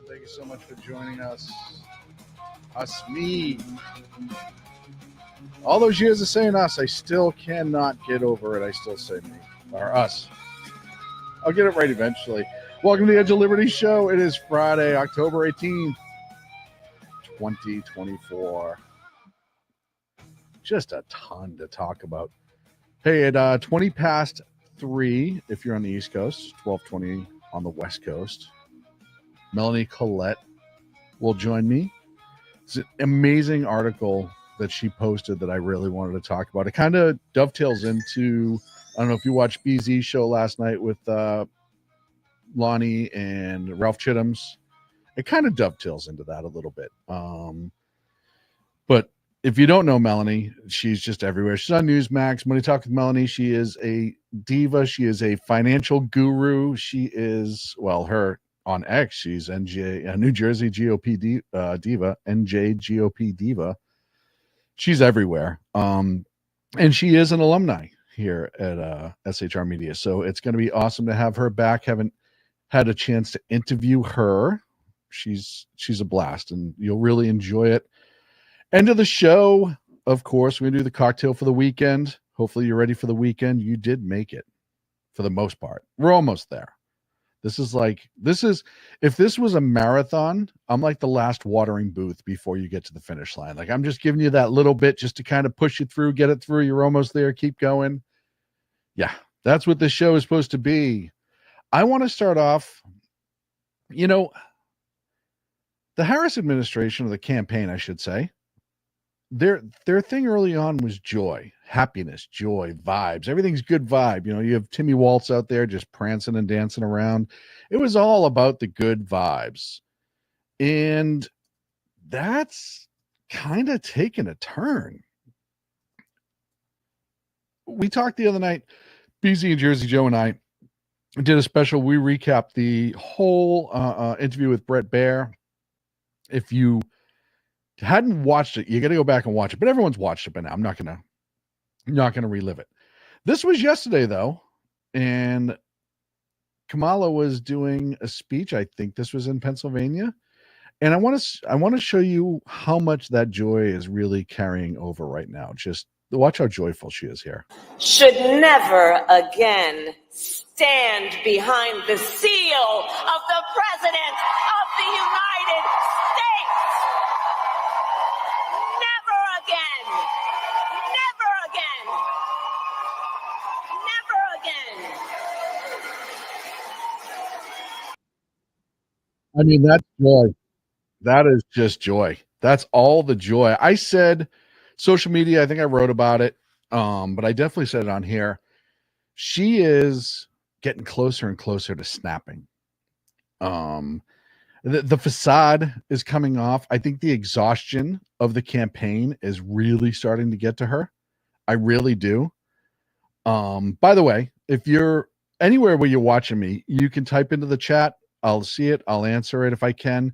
Thank you so much for joining us. Me. All those years of saying us, I still cannot get over it. I still say me. Or us. I'll get it right eventually. Welcome to the Edge of Liberty show. It is Friday, October 18th, 2024. Just a ton to talk about. Hey, at 20 past 3, if you're on the East Coast, 12:20 on the West Coast, Melanie Colette will join me. It's an amazing article that she posted that I really wanted to talk about. It kind of dovetails into, I don't know if you watched BZ's show last night with Lonnie and Ralph Chittum's. It kind of dovetails into that a little bit. But if you don't know Melanie, she's just everywhere. She's on Newsmax. Money Talk with Melanie. She is a diva. She is a financial guru. She is, well, her on X, she's New Jersey GOP Diva, NJ GOP Diva. She's everywhere. And she is an alumni here at SHR Media. So it's going to be awesome to have her back. Haven't had a chance to interview her. She's a blast, and you'll really enjoy it. End of the show, of course, we're going to do the cocktail for the weekend. Hopefully you're ready for the weekend. You did make it for the most part. We're almost there. If this was a marathon, I'm like the last watering booth before you get to the finish line. Like, I'm just giving you that little bit just to kind of push you through, get it through. You're almost there. Keep going. Yeah, that's what this show is supposed to be. I want to start off, the Harris administration, or the campaign, I should say, their thing early on was joy, happiness, joy, vibes. Everything's good vibe. You have Timmy Waltz out there just prancing and dancing around. It was all about the good vibes. And that's kind of taken a turn. We talked the other night, BZ and Jersey Joe and I did a special. We recapped the whole interview with Brett Baer. If you hadn't watched it, you got to go back and watch it. But everyone's watched it by now. I'm not gonna relive it. This was yesterday, though, and Kamala was doing a speech. I think this was in Pennsylvania, and I want to show you how much that joy is really carrying over right now. Just watch how joyful she is here. Should never again stand behind the seal of the President of the United States. Never again. Never again. Never again. I mean, that's joy. That is just joy. That's all the joy. I said social media, I think I wrote about it, but I definitely said it on here. She is getting closer and closer to snapping. The facade is coming off. I think the exhaustion of the campaign is really starting to get to her. I really do. By the way, if you're anywhere where you're watching me, you can type into the chat. I'll see it. I'll answer it if I can.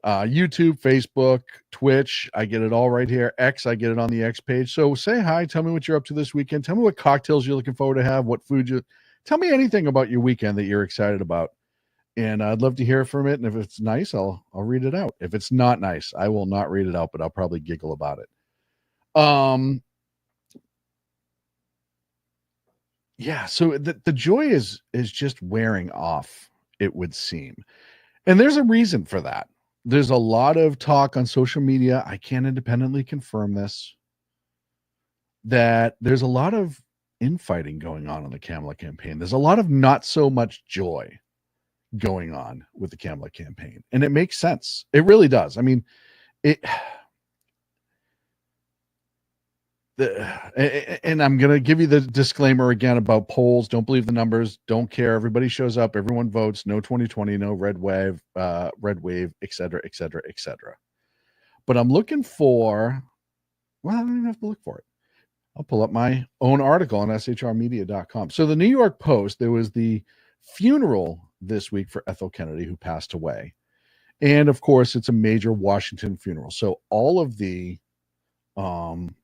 YouTube, Facebook, Twitch, I get it all right here. X, I get it on the X page. So say hi. Tell me what you're up to this weekend. Tell me what cocktails you're looking forward to have, what food you. Tell me anything about your weekend that you're excited about. And I'd love to hear from it. And if it's nice, I'll read it out. If it's not nice, I will not read it out, but I'll probably giggle about it. Yeah, so the joy is just wearing off, it would seem. And there's a reason for that. There's a lot of talk on social media. I can't independently confirm this, that there's a lot of infighting going on in the Kamala campaign. There's a lot of not so much joy going on with the Kamala campaign. And it makes sense. It really does. I mean, and I'm going to give you the disclaimer again about polls. Don't believe the numbers. Don't care. Everybody shows up. Everyone votes. No 2020, no red wave, et cetera, et cetera, et cetera. But I'm looking for, well, I don't even have to look for it. I'll pull up my own article on shrmedia.com. So the New York Post, there was the funeral this week for Ethel Kennedy, who passed away. And of course, it's a major Washington funeral. So all of the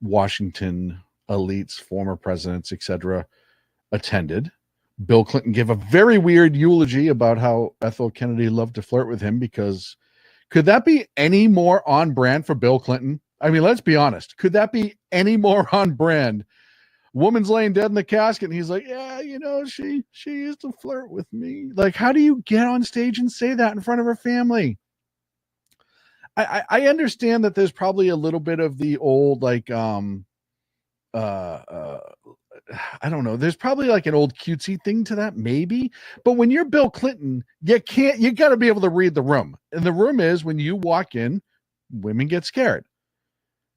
Washington elites, former presidents, etc., attended. Bill Clinton gave a very weird eulogy about how Ethel Kennedy loved to flirt with him, because could that be any more on brand for Bill Clinton? I mean, let's be honest. Could that be any more on brand? Woman's laying dead in the casket, and he's like, yeah, you know, she used to flirt with me. Like, how do you get on stage and say that in front of her family? I understand that there's probably a little bit of the old, like, I don't know. There's probably like an old cutesy thing to that, maybe. But when you're Bill Clinton, you got to be able to read the room. And the room is, when you walk in, women get scared.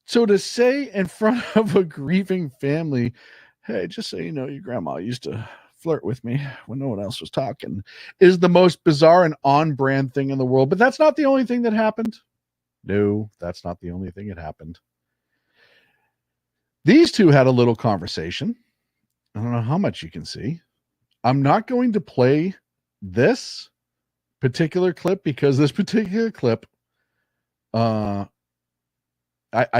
So to say in front of a grieving family, hey, just so you know, your grandma used to flirt with me when no one else was talking, is the most bizarre and on-brand thing in the world. But that's not the only thing that happened. No, that's not the only thing that happened. These two had a little conversation. I don't know how much you can see. I'm not going to play this particular clip, because this particular clip, I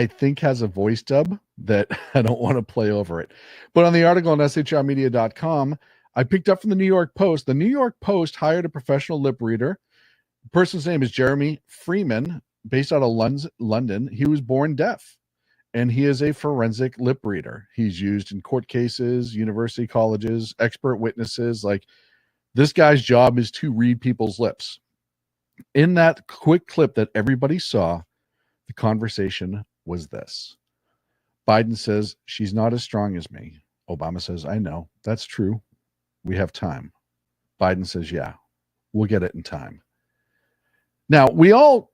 think has a voice dub that I don't want to play over it. But on the article on shrmedia.com, I picked up from the New York Post. The New York Post hired a professional lip reader. The person's name is Jeremy Freeman, based out of London. He was born deaf, and he is a forensic lip reader. He's used in court cases, university colleges, expert witnesses. Like, this guy's job is to read people's lips. In that quick clip that everybody saw, the conversation was this. Biden says, she's not as strong as me. Obama says, I know. That's true. We have time. Biden says, yeah, we'll get it in time. Now, we all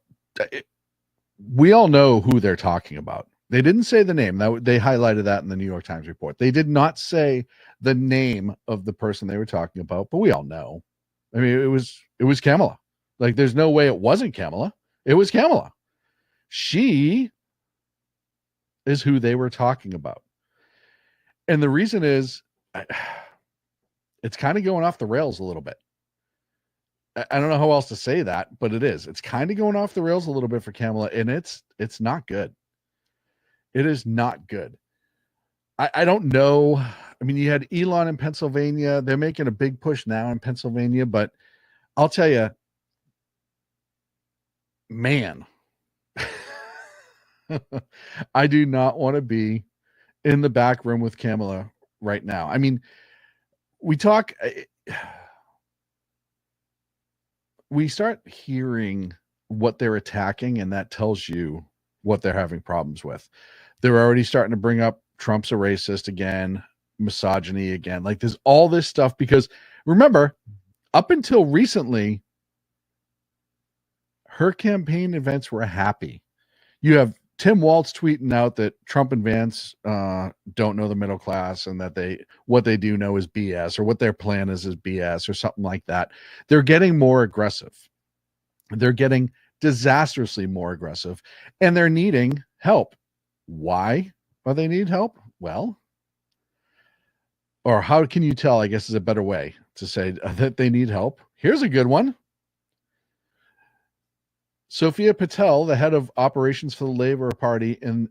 know who they're talking about. They didn't say the name. They highlighted that in the New York Times report. They did not say the name of the person they were talking about, but we all know. I mean, it was Kamala. Like, there's no way it wasn't Kamala. It was Kamala. She is who they were talking about. And the reason is, it's kind of going off the rails a little bit. I don't know how else to say that, but it is. It's kind of going off the rails a little bit for Kamala, and it's not good. It is not good. I don't know. I mean, you had Elon in Pennsylvania. They're making a big push now in Pennsylvania, but I'll tell you, man, I do not want to be in the back room with Kamala right now. I mean, we start hearing what they're attacking, and that tells you what they're having problems with. They're already starting to bring up Trump's a racist again, misogyny again. Like, there's all this stuff, because remember, up until recently, her campaign events were happy. You have Tim Walz tweeting out that Trump and Vance don't know the middle class, and that what they do know is BS, or what their plan is BS, or something like that. They're getting more aggressive. They're getting disastrously more aggressive, and they're needing help. Why do they need help? Well, or how can you tell, I guess is a better way to say that they need help. Here's a good one. Sophia Patel, the head of operations for the Labour Party in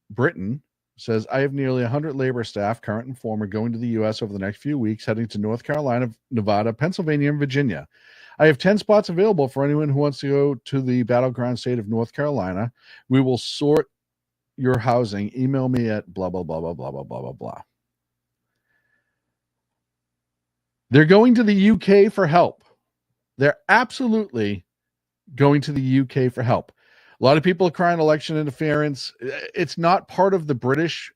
Britain, says, I have nearly 100 Labour staff, current and former, going to the U.S. over the next few weeks, heading to North Carolina, Nevada, Pennsylvania, and Virginia. I have 10 spots available for anyone who wants to go to the battleground state of North Carolina. We will sort your housing. Email me at blah, blah, blah, blah, blah, blah, blah, blah, blah. They're going to the UK for help. They're absolutely going to the UK for help. A lot of people are crying election interference. It's not part of the British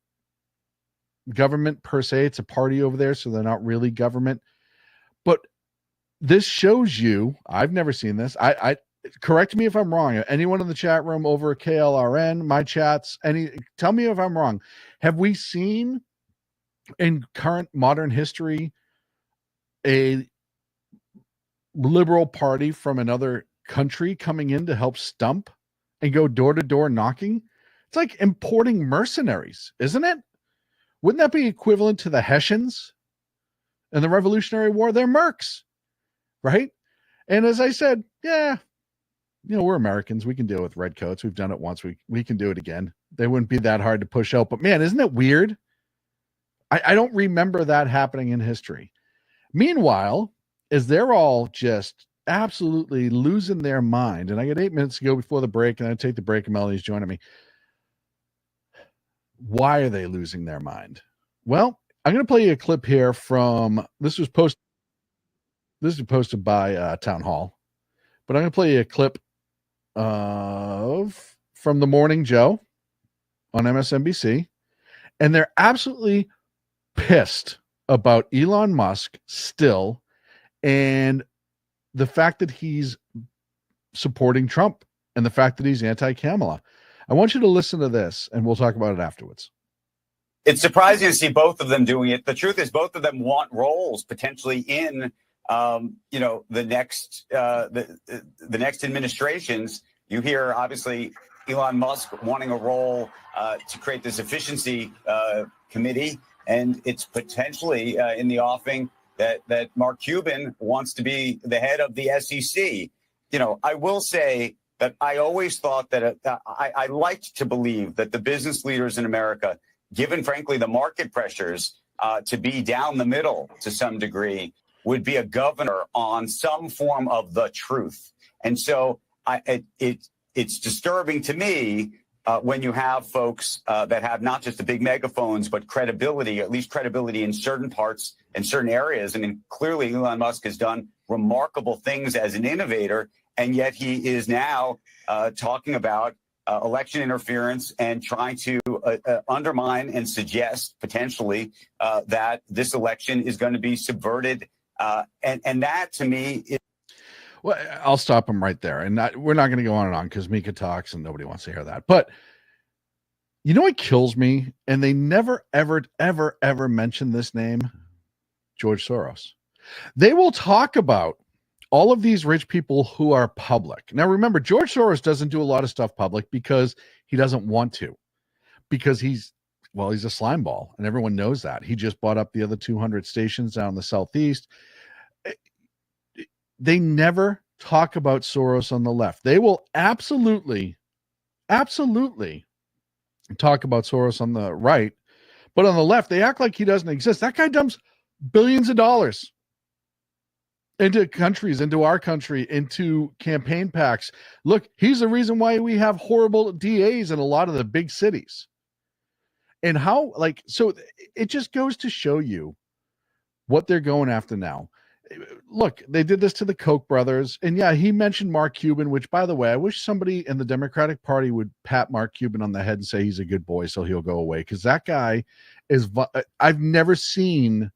government per se. It's a party over there, so they're not really government. But this shows you, I've never seen this. I correct me if I'm wrong. Anyone in the chat room over at KLRN, my chats, tell me if I'm wrong. Have we seen in current modern history a liberal party from another country coming in to help stump and go door to door knocking? It's like importing mercenaries, isn't it? Wouldn't that be equivalent to the Hessians in the Revolutionary War? They're mercs, right? And as I said, yeah, we're Americans. We can deal with redcoats. We've done it once. We can do it again. They wouldn't be that hard to push out. But man, isn't it weird? I don't remember that happening in history. Meanwhile, as they're all just absolutely losing their mind, and I got 8 minutes to go before the break, and I take the break, and Melanie's joining me. Why are they losing their mind? Well, I'm going to play you a clip here from, this was posted by Town Hall, but I'm going to play you a clip from the Morning Joe on MSNBC, and they're absolutely pissed about Elon Musk still, and the fact that he's supporting Trump and the fact that he's anti-Kamala. I want you to listen to this, and we'll talk about it afterwards. It's surprising to see both of them doing it. The truth is, both of them want roles potentially in, the next administrations. You hear obviously Elon Musk wanting a role to create this efficiency committee, and it's potentially in the offing that Mark Cuban wants to be the head of the SEC. I will say that I always thought that I liked to believe that the business leaders in America, given, frankly, the market pressures to be down the middle to some degree, would be a governor on some form of the truth. And so it's disturbing to me when you have folks that have not just the big megaphones, but credibility, at least credibility in certain parts and certain areas. I mean, clearly Elon Musk has done remarkable things as an innovator, and yet he is now talking about election interference and trying to undermine and suggest potentially that this election is going to be subverted. And that, to me, is. Well, I'll stop him right there. And we're not going to go on and on because Mika talks and nobody wants to hear that. But you know what kills me? And they never, ever, ever, ever mention this name, George Soros. They will talk about all of these rich people who are public. Now, remember, George Soros doesn't do a lot of stuff public because he doesn't want to, because he's a slime ball, and everyone knows that. He just bought up the other 200 stations down in the Southeast. They never talk about Soros on the left. They will absolutely talk about Soros on the right, but on the left, they act like he doesn't exist. That guy dumps billions of dollars into countries, into our country, into campaign PACs. Look, he's the reason why we have horrible DAs in a lot of the big cities. And how, so it just goes to show you what they're going after now. Look, they did this to the Koch brothers. And yeah, he mentioned Mark Cuban, which, by the way, I wish somebody in the Democratic Party would pat Mark Cuban on the head and say he's a good boy so he'll go away. Because that guy is, I've never seen,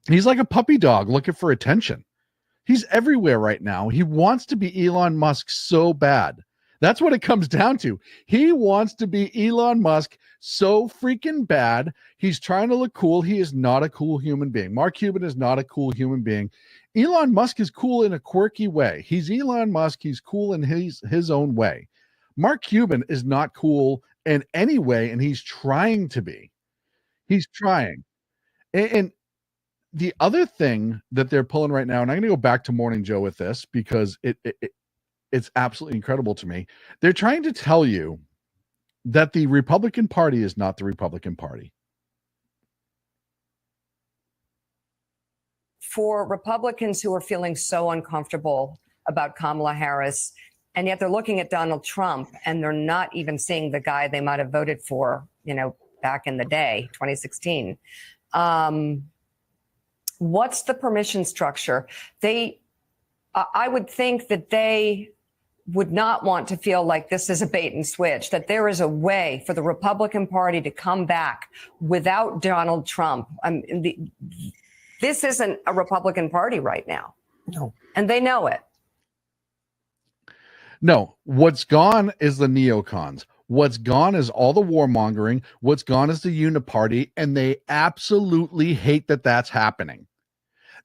he's like a puppy dog looking for attention. He's everywhere right now. He wants to be Elon Musk so bad. That's what it comes down to. He wants to be Elon Musk so freaking bad. He's trying to look cool. He is not a cool human being. Mark Cuban is not a cool human being. Elon Musk is cool in a quirky way. He's Elon Musk. He's cool in his own way. Mark Cuban is not cool in any way, and he's trying to be. He's trying. And the other thing that they're pulling right now, and I'm going to go back to Morning Joe with this because it's absolutely incredible to me. They're trying to tell you that the Republican Party is not the Republican Party. For Republicans who are feeling so uncomfortable about Kamala Harris, and yet they're looking at Donald Trump and they're not even seeing the guy they might have voted for, back in the day, 2016. What's the permission structure? I would think that they would not want to feel like this is a bait and switch, that there is a way for the Republican Party to come back without Donald Trump. This isn't a Republican Party right now. No. And they know it. No, what's gone is the neocons. What's gone is all the warmongering. What's gone is the uniparty, and they absolutely hate that that's happening.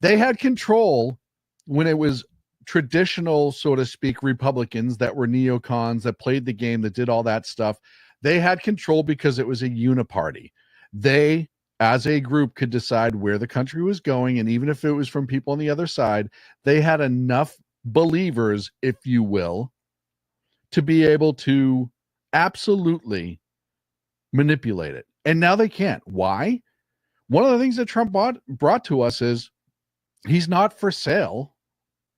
They had control when it was traditional, so to speak, Republicans that were neocons, that played the game, that did all that stuff. They had control because it was a uniparty. They, as a group, could decide where the country was going, and even if it was from people on the other side, they had enough believers, if you will, to be able to absolutely manipulate it. And now they can't. Why? One of the things that Trump brought to us is he's not for sale.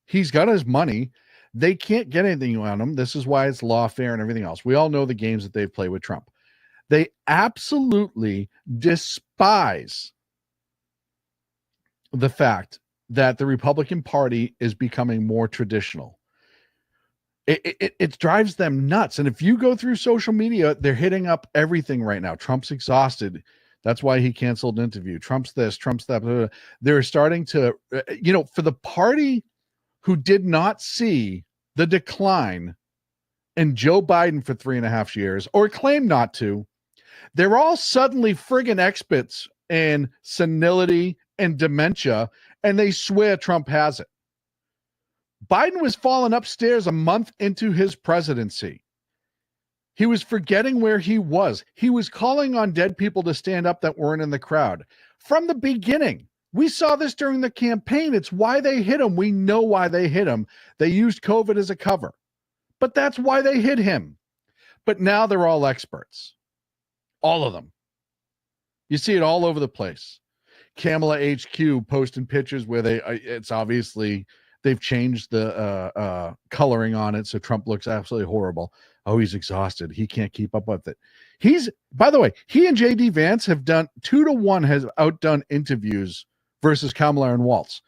He's got his money. They can't get anything on him. This is why it's lawfare and everything else. We all know the games that they've played with Trump. They absolutely despise the fact that the Republican Party is becoming more traditional. It drives them nuts. And if you go through social media, they're hitting up everything right now. Trump's exhausted. That's why he canceled an interview. Trump's this, Trump's that. Blah, blah, blah. They're starting to, for the party who did not see the decline in Joe Biden for 3.5 years, or claim not to, they're all suddenly friggin' experts in senility and dementia, and they swear Trump has it. Biden was falling upstairs a month into his presidency. He was forgetting where he was. He was calling on dead people to stand up that weren't in the crowd. From the beginning, we saw this during the campaign. It's why they hit him. We know why they hit him. They used COVID as a cover. But that's why they hit him. But now they're all experts. All of them. You see it all over the place. Kamala HQ posting pictures where it's obviously they've changed the coloring on it, so Trump looks absolutely horrible. Oh, he's exhausted. He can't keep up with it. By the way, he and J.D. Vance have done 2-1, has outdone interviews versus Kamala and Waltz.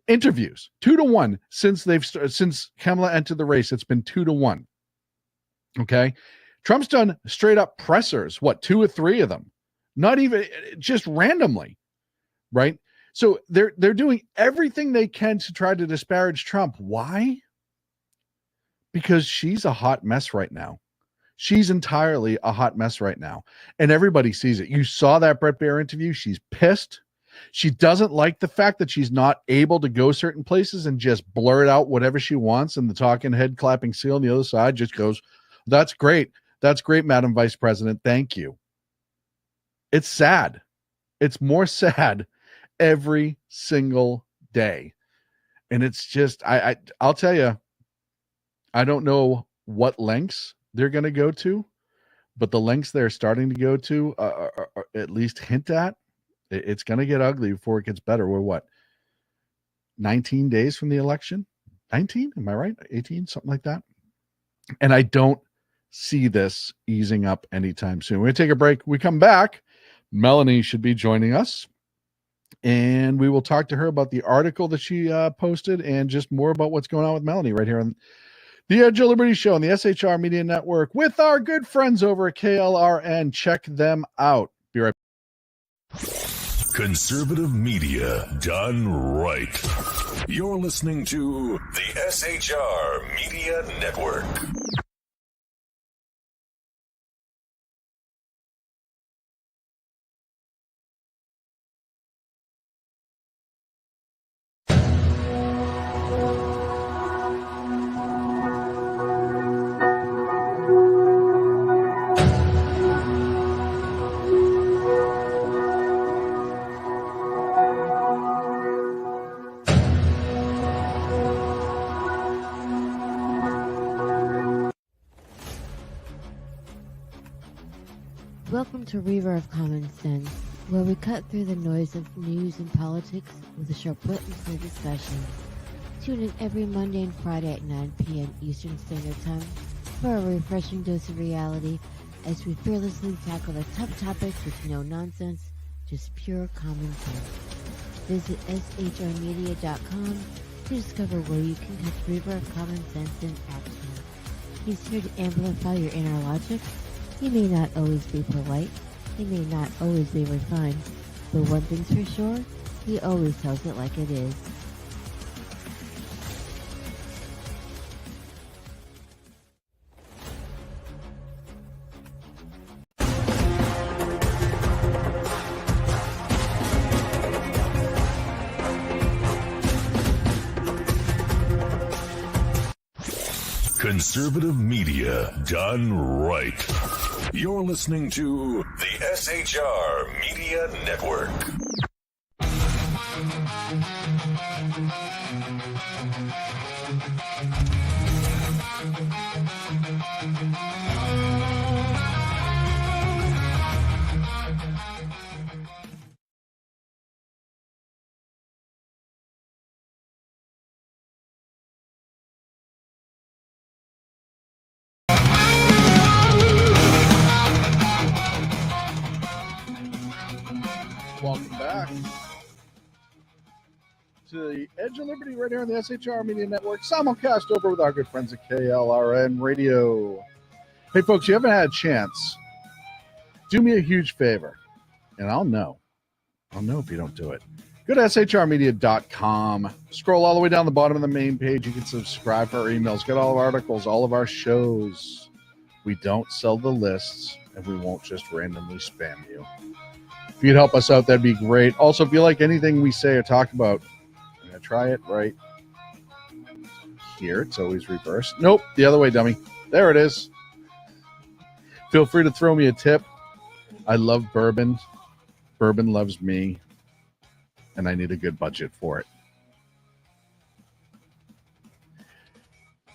Interviews 2-1 since Kamala entered the race. It's been 2-1. Okay, Trump's done straight up pressers. 2 or 3 of them, not even just randomly, right? So they're doing everything they can to try to disparage Trump. Why? Because she's a hot mess right now. She's entirely a hot mess right now, and everybody sees it. You saw that Bret Baier interview. She's pissed. She doesn't like the fact that she's not able to go certain places and just blurt out whatever she wants, and the talking head clapping seal on the other side just goes, "That's great. That's great, Madam Vice President. Thank you." It's sad. It's more sad every single day. And it's just, I'll tell you, I don't know what lengths they're going to go to, but the lengths they're starting to go to are at least hint at, it's going to get ugly before it gets better. We're what, 19 days from the election? 19? Am I right? 18? Something like that. And I don't see this easing up anytime soon. We're going to take a break. We come back. Melanie should be joining us, and we will talk to her about the article that she posted and just more about what's going on with Melanie right here on the Edge of Liberty show on the SHR Media Network with our good friends over at KLRN. Check them out. Be right back. Conservative media done right. You're listening to the SHR Media Network. Welcome to River of Common Sense, where we cut through the noise of news and politics with a sharp wit and clear discussion. Tune in every Monday and Friday at 9 p.m. Eastern Standard Time for a refreshing dose of reality as we fearlessly tackle the tough topics with no nonsense, just pure common sense. Visit shrmedia.com to discover where you can catch River of Common Sense in action. He's here to amplify your inner logic. He may not always be polite, he may not always be refined, but one thing's for sure, he always tells it like it is. Conservative media done right. You're listening to the SHR Media Network. Welcome back to the Edge of Liberty right here on the SHR Media Network, simulcast over with our good friends at KLRN Radio. Hey, folks, you haven't had a chance. Do me a huge favor, and I'll know if you don't do it. Go to shrmedia.com. Scroll all the way down the bottom of the main page. You can subscribe for our emails, get all of our articles, all of our shows. We don't sell the lists, and we won't just randomly spam you. If you'd help us out, that'd be great. Also, if you like anything we say or talk about, I'm going to try it right here. It's always reversed. Nope, the other way, dummy. There it is. Feel free to throw me a tip. I love bourbon. Bourbon loves me, and I need a good budget for it.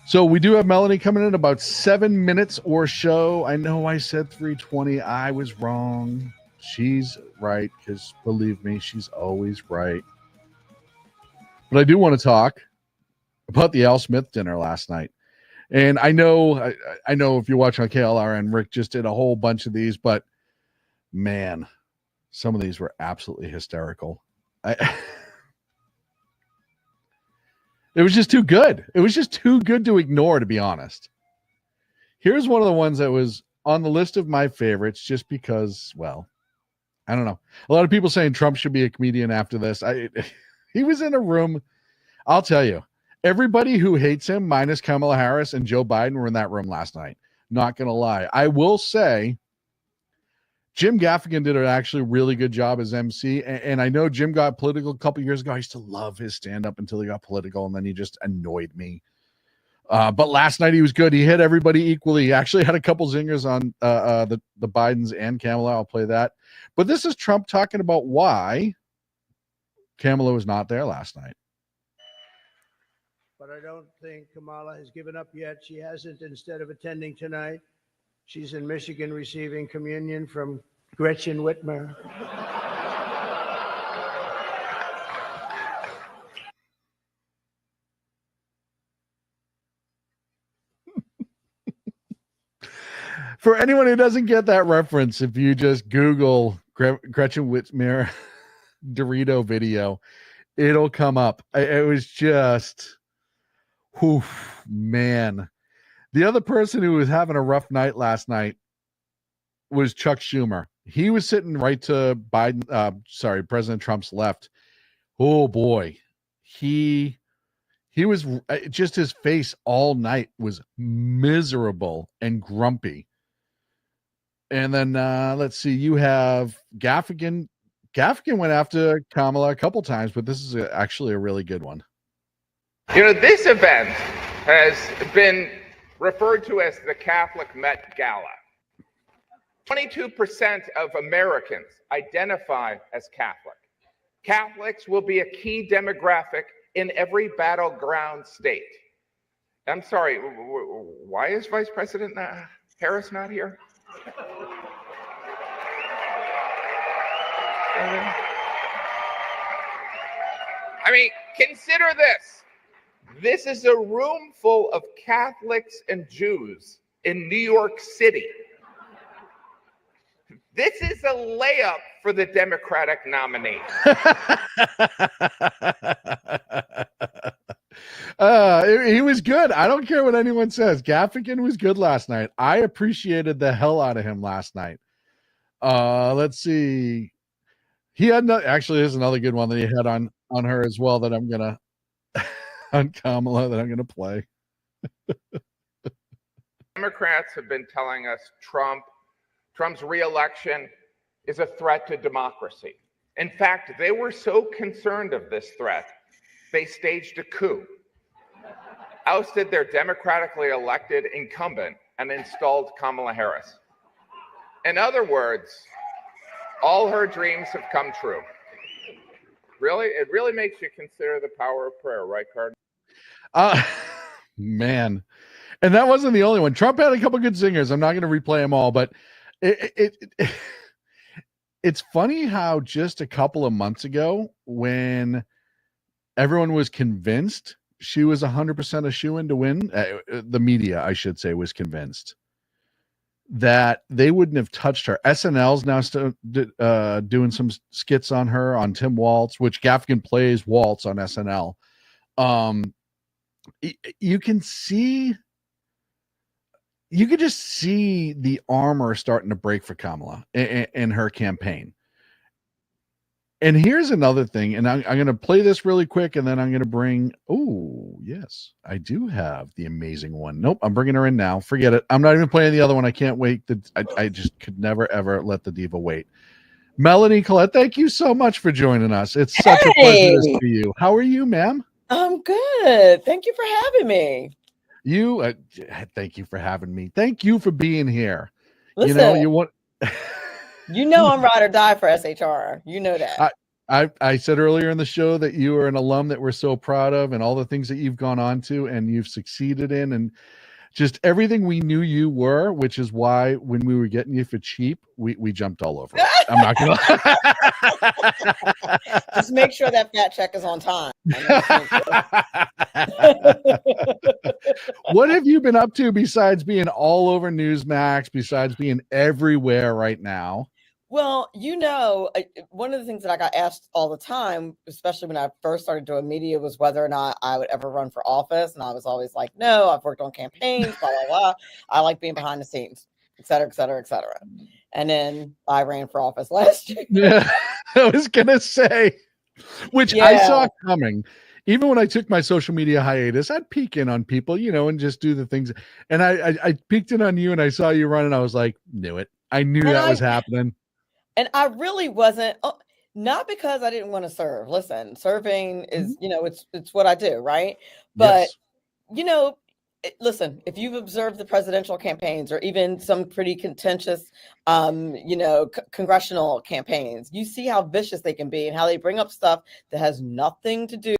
So we do have Melanie coming in about 7 minutes or so. I know I said 3:20. I was wrong. She's right, because believe me, she's always right. But I do want to talk about the Al Smith dinner last night. And I know if you're watching on KLRN, Rick just did a whole bunch of these, but man, some of these were absolutely hysterical. It was just too good. It was just too good to ignore, to be honest. Here's one of the ones that was on the list of my favorites just because, well, I don't know. A lot of people saying Trump should be a comedian after this. He was in a room. I'll tell you, everybody who hates him, minus Kamala Harris and Joe Biden, were in that room last night. Not going to lie. I will say Jim Gaffigan did an actually really good job as MC. And I know Jim got political a couple years ago. I used to love his stand-up until he got political, and then he just annoyed me. But last night he was good. He hit everybody equally. He actually had a couple zingers on the Bidens and Kamala. I'll play that. But this is Trump talking about why Kamala was not there last night. But I don't think Kamala has given up yet. She hasn't. Instead of attending tonight, she's in Michigan receiving communion from Gretchen Whitmer. For anyone who doesn't get that reference, if you just Google Gretchen Whitmer Dorito video, it'll come up. It was just, whew, man. The other person who was having a rough night last night was Chuck Schumer. He was sitting right to President Trump's left. Oh boy. He was just, his face all night was miserable and grumpy. And then let's see, you have Gaffigan. Gaffigan went after Kamala a couple times, but this is actually a really good one. You know, this event has been referred to as the Catholic Met Gala. 22% of Americans identify as Catholic. Catholics will be a key demographic in every battleground state. I'm sorry, why is Vice President Harris not here? I mean, consider this. This is a room full of Catholics and Jews in New York City. This is a layup for the Democratic nominee. He was good. I don't care what anyone says. Gaffigan was good last night. I appreciated the hell out of him last night. Let's see. He had actually, there's another good one that he had on her as well that I'm gonna on Kamala that I'm gonna play. Democrats have been telling us Trump's re-election is a threat to democracy. In fact, they were so concerned of this threat, they staged a coup, ousted their democratically elected incumbent, and installed Kamala Harris. In other words, all her dreams have come true. Really? It really makes you consider the power of prayer, right, Cardinal? Man. And that wasn't the only one. Trump had a couple good singers. I'm not going to replay them all, but it's funny how just a couple of months ago, when everyone was convinced she was 100% a shoo-in to win, the media, I should say, was convinced that they wouldn't have touched her. SNL's now still doing some skits on her, on Tim Waltz, which Gaffigan plays Waltz on SNL. You can just see the armor starting to break for Kamala in her campaign. And here's another thing, and I'm going to play this really quick, and then I'm going to bring, oh, yes, I do have the amazing one. Nope, I'm bringing her in now. Forget it. I'm not even playing the other one. I can't wait. I just could never, ever let the diva wait. Melanie Colette, thank you so much for joining us. It's such a pleasure to see you. How are you, ma'am? I'm good. Thank you for having me. Thank you for having me. Thank you for being here. Listen, you know I'm ride or die for SHR. You know that. I said earlier in the show that you are an alum that we're so proud of, and all the things that you've gone on to and you've succeeded in, and just everything we knew you were, which is why when we were getting you for cheap, we jumped all over it. I'm not gonna just make sure that fat check is on time. What have you been up to besides being all over Newsmax, besides being everywhere right now? Well, one of the things that I got asked all the time, especially when I first started doing media, was whether or not I would ever run for office. And I was always like, no, I've worked on campaigns, blah, blah, blah. I like being behind the scenes, et cetera, et cetera, et cetera. And then I ran for office last year. Yeah, I was going to say, which I saw coming. Even when I took my social media hiatus, I'd peek in on people, and just do the things. And I peeked in on you, and I saw you running. I was like, knew it. I knew that was happening. And I really wasn't, not because I didn't want to serve. Listen, serving is, it's what I do, right? But, listen, if you've observed the presidential campaigns or even some pretty contentious, congressional campaigns, you see how vicious they can be and how they bring up stuff that has nothing to do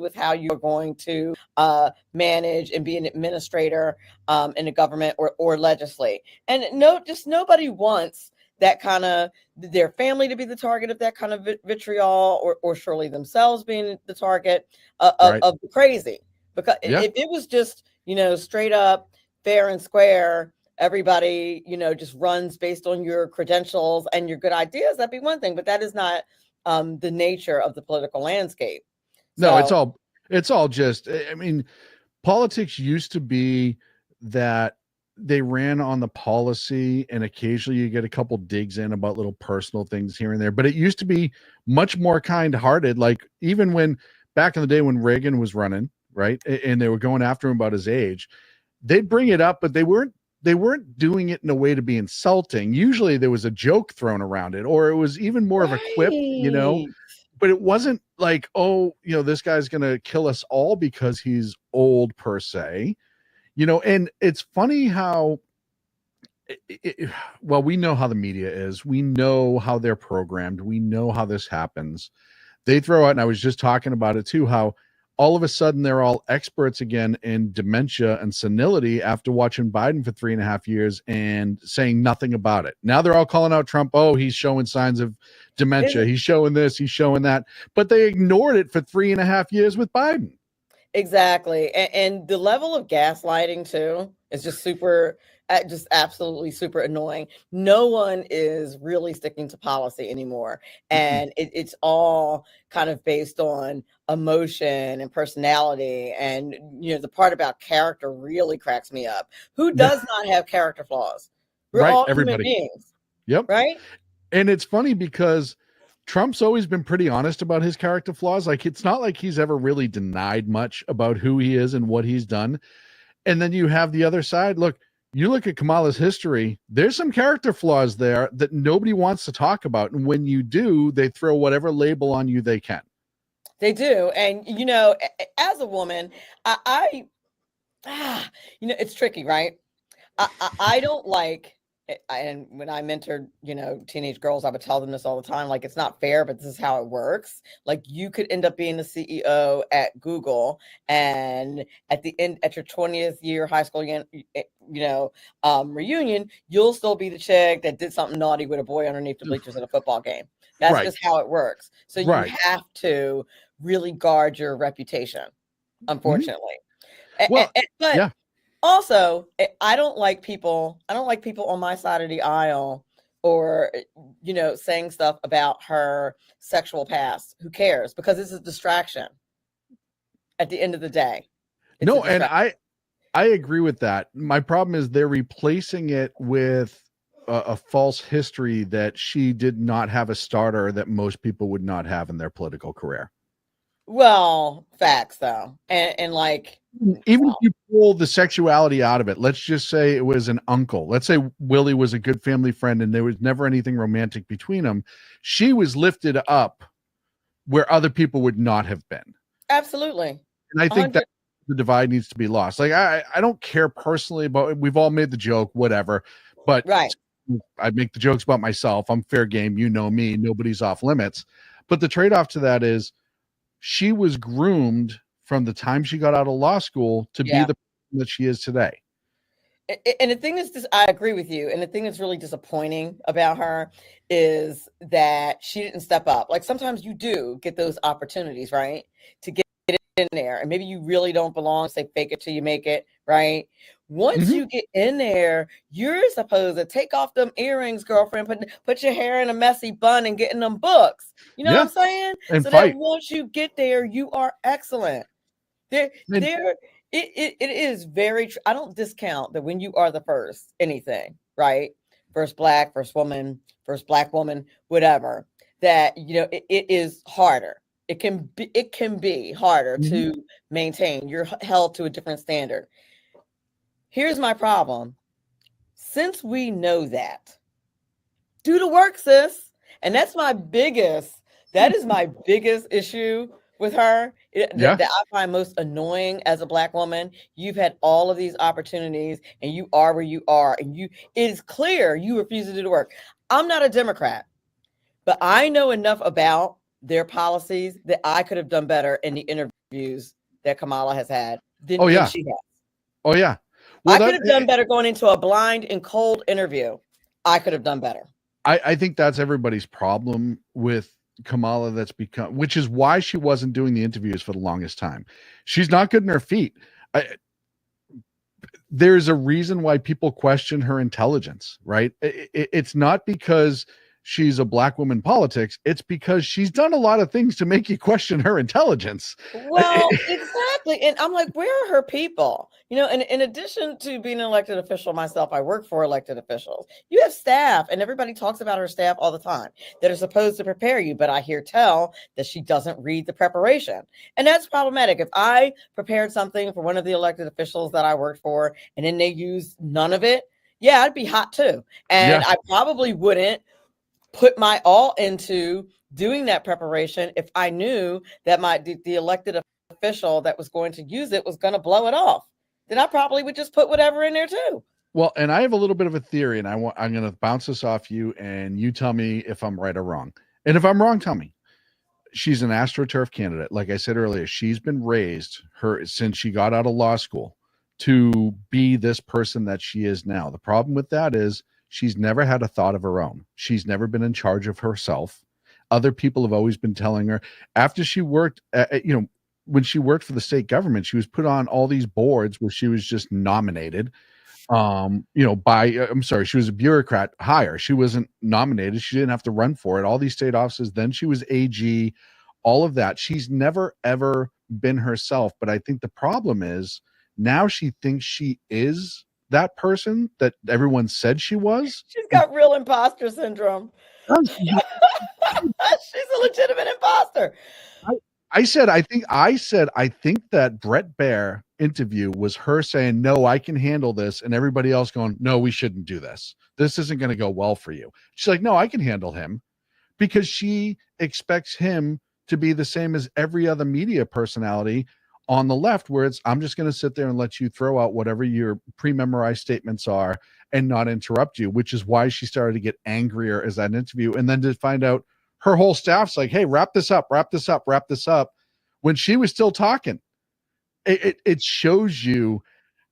with how you're going to manage and be an administrator in a government or legislate. And nobody wants that kind of their family to be the target of that kind of vitriol, or surely themselves being the target of the crazy. Because if it was just, straight up, fair and square, everybody, just runs based on your credentials and your good ideas, that'd be one thing. But that is not the nature of the political landscape. No, it's all just, I mean, politics used to be that they ran on the policy, and occasionally you get a couple digs in about little personal things here and there, but it used to be much more kind-hearted. Like even when back in the day when Reagan was running, right, and they were going after him about his age, they'd bring it up, but they weren't doing it in a way to be insulting. Usually there was a joke thrown around it, or it was even more of a quip, but it wasn't like, oh, this guy's going to kill us all because he's old per se. And it's funny how, we know how the media is. We know how they're programmed. We know how this happens. They throw out, and I was just talking about it too, how all of a sudden they're all experts again in dementia and senility after watching Biden for 3.5 years and saying nothing about it. Now they're all calling out Trump. Oh, he's showing signs of dementia. He's showing this, he's showing that. But they ignored it for 3.5 years with Biden. Exactly. And the level of gaslighting too is just just absolutely super annoying. No one is really sticking to policy anymore. And it's all kind of based on emotion and personality. And, the part about character really cracks me up. Who does not have character flaws? We're all everybody. human beings. Yep. Right. And it's funny because Trump's always been pretty honest about his character flaws. Like, it's not like he's ever really denied much about who he is and what he's done. And then you have the other side. Look, you look at Kamala's history, there's some character flaws there that nobody wants to talk about. And when you do, they throw whatever label on you they can. They do. And, as a woman, it's tricky, right? I don't like, and when I mentored, teenage girls, I would tell them this all the time. Like, it's not fair, but this is how it works. Like, you could end up being the CEO at Google, and at the end, at your 20th year high school, reunion, you'll still be the chick that did something naughty with a boy underneath the bleachers at a football game. That's just how it works. So you have to really guard your reputation, unfortunately. But also, I don't like people on my side of the aisle or, saying stuff about her sexual past. Who cares? Because it's a distraction at the end of the day. No, and I agree with that. My problem is they're replacing it with a false history that she did not have a starter that most people would not have in their political career. Well, facts though. And like, even if you pull the sexuality out of it, let's just say it was an uncle. Let's say Willie was a good family friend and there was never anything romantic between them. She was lifted up where other people would not have been. Absolutely. And I think that the divide needs to be lost. Like, I don't care personally about it. We've all made the joke, whatever, but I make the jokes about myself. I'm fair game. You know me, nobody's off limits. But the trade-off to that is she was groomed from the time she got out of law school to be the person that she is today. And the thing is, I agree with you. And the thing that's really disappointing about her is that she didn't step up. Like, sometimes you do get those opportunities, right? To get in there. And maybe you really don't belong. Say, fake it till you make it, right? Once you get in there, you're supposed to take off them earrings, girlfriend, put your hair in a messy bun and get in them books. You know what I'm saying? And so fight. that once you get there, you are excellent. It is very true. I don't discount that when you are the first anything, right? First black, first woman, first black woman, whatever, that, it is harder. It can be harder to maintain. You're held to a different standard. Here's my problem. Since we know that, do the work, sis. And that is my biggest issue with her that I find most annoying as a black woman. You've had all of these opportunities and you are where you are, and it is clear you refuse to do the work. I'm not a Democrat, but I know enough about their policies that I could have done better in the interviews that Kamala has had than she has. Oh yeah. Well, I could have done better going into a blind and cold interview. I could have done better. I think that's everybody's problem with Kamala. Which is why she wasn't doing the interviews for the longest time. She's not good in her feet. There's a reason why people question her intelligence, right? It's not because she's a black woman in politics. It's because she's done a lot of things to make you question her intelligence. Well, exactly. And I'm like, where are her people? And in addition to being an elected official myself, I work for elected officials. You have staff, and everybody talks about her staff all the time that are supposed to prepare you. But I hear tell that she doesn't read the preparation. And that's problematic. If I prepared something for one of the elected officials that I worked for, and then they use none of it, I'd be hot too. And I probably wouldn't put my all into doing that preparation if I knew that the elected official that was going to use it was going to blow it off. Then I probably would just put whatever in there too. Well, and I have a little bit of a theory, and I'm going to bounce this off you, and you tell me if I'm right or wrong. And if I'm wrong, tell me. she's an AstroTurf candidate. Like I said earlier, she's been raised since she got out of law school to be this person that she is now. The problem with that is she's never had a thought of her own. She's never been in charge of herself. Other people have always been telling her. After she worked, when she worked for the state government, she was put on all these boards where she was just nominated. She was a bureaucrat hire. She wasn't nominated. She didn't have to run for it. All these state offices. Then she was AG, all of that. She's never, ever been herself. But I think the problem is now she thinks she is that person that everyone said she was. She's got real imposter syndrome. She's a legitimate imposter. I said, I think that Brett Baer interview was her saying, no, I can handle this. And everybody else going, no, we shouldn't do this. This isn't going to go well for you. She's like, no, I can handle him, because she expects him to be the same as every other media personality on the left, where it's, I'm just going to sit there and let you throw out whatever your pre-memorized statements are and not interrupt you, which is why she started to get angrier as that interview. And then to find out her whole staff's like, hey, wrap this up, when she was still talking. It shows you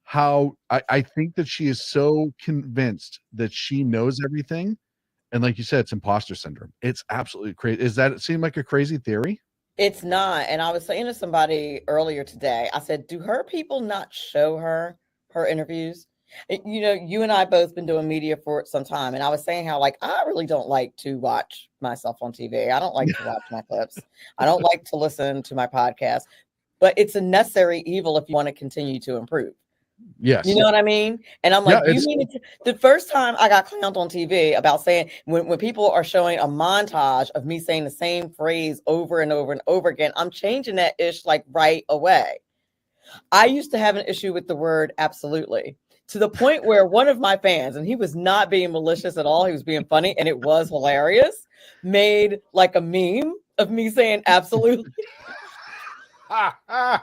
how I think that she is so convinced that she knows everything. And like you said, it's imposter syndrome. It's absolutely crazy. It seem like a crazy theory? It's not. And I was saying to somebody earlier today, I said, do her people not show her interviews? You and I both been doing media for some time. And I was saying how, like, I really don't like to watch myself on TV. I don't like to watch my clips. I don't like to listen to my podcast, but it's a necessary evil if you want to continue to improve. Yes. You know what I mean? And I'm like, the first time I got clowned on TV about saying, when people are showing a montage of me saying the same phrase over and over and over again, I'm changing that ish like right away. I used to have an issue with the word absolutely, to the point where one of my fans, and he was not being malicious at all, he was being funny, and it was hilarious, made like a meme of me saying absolutely. And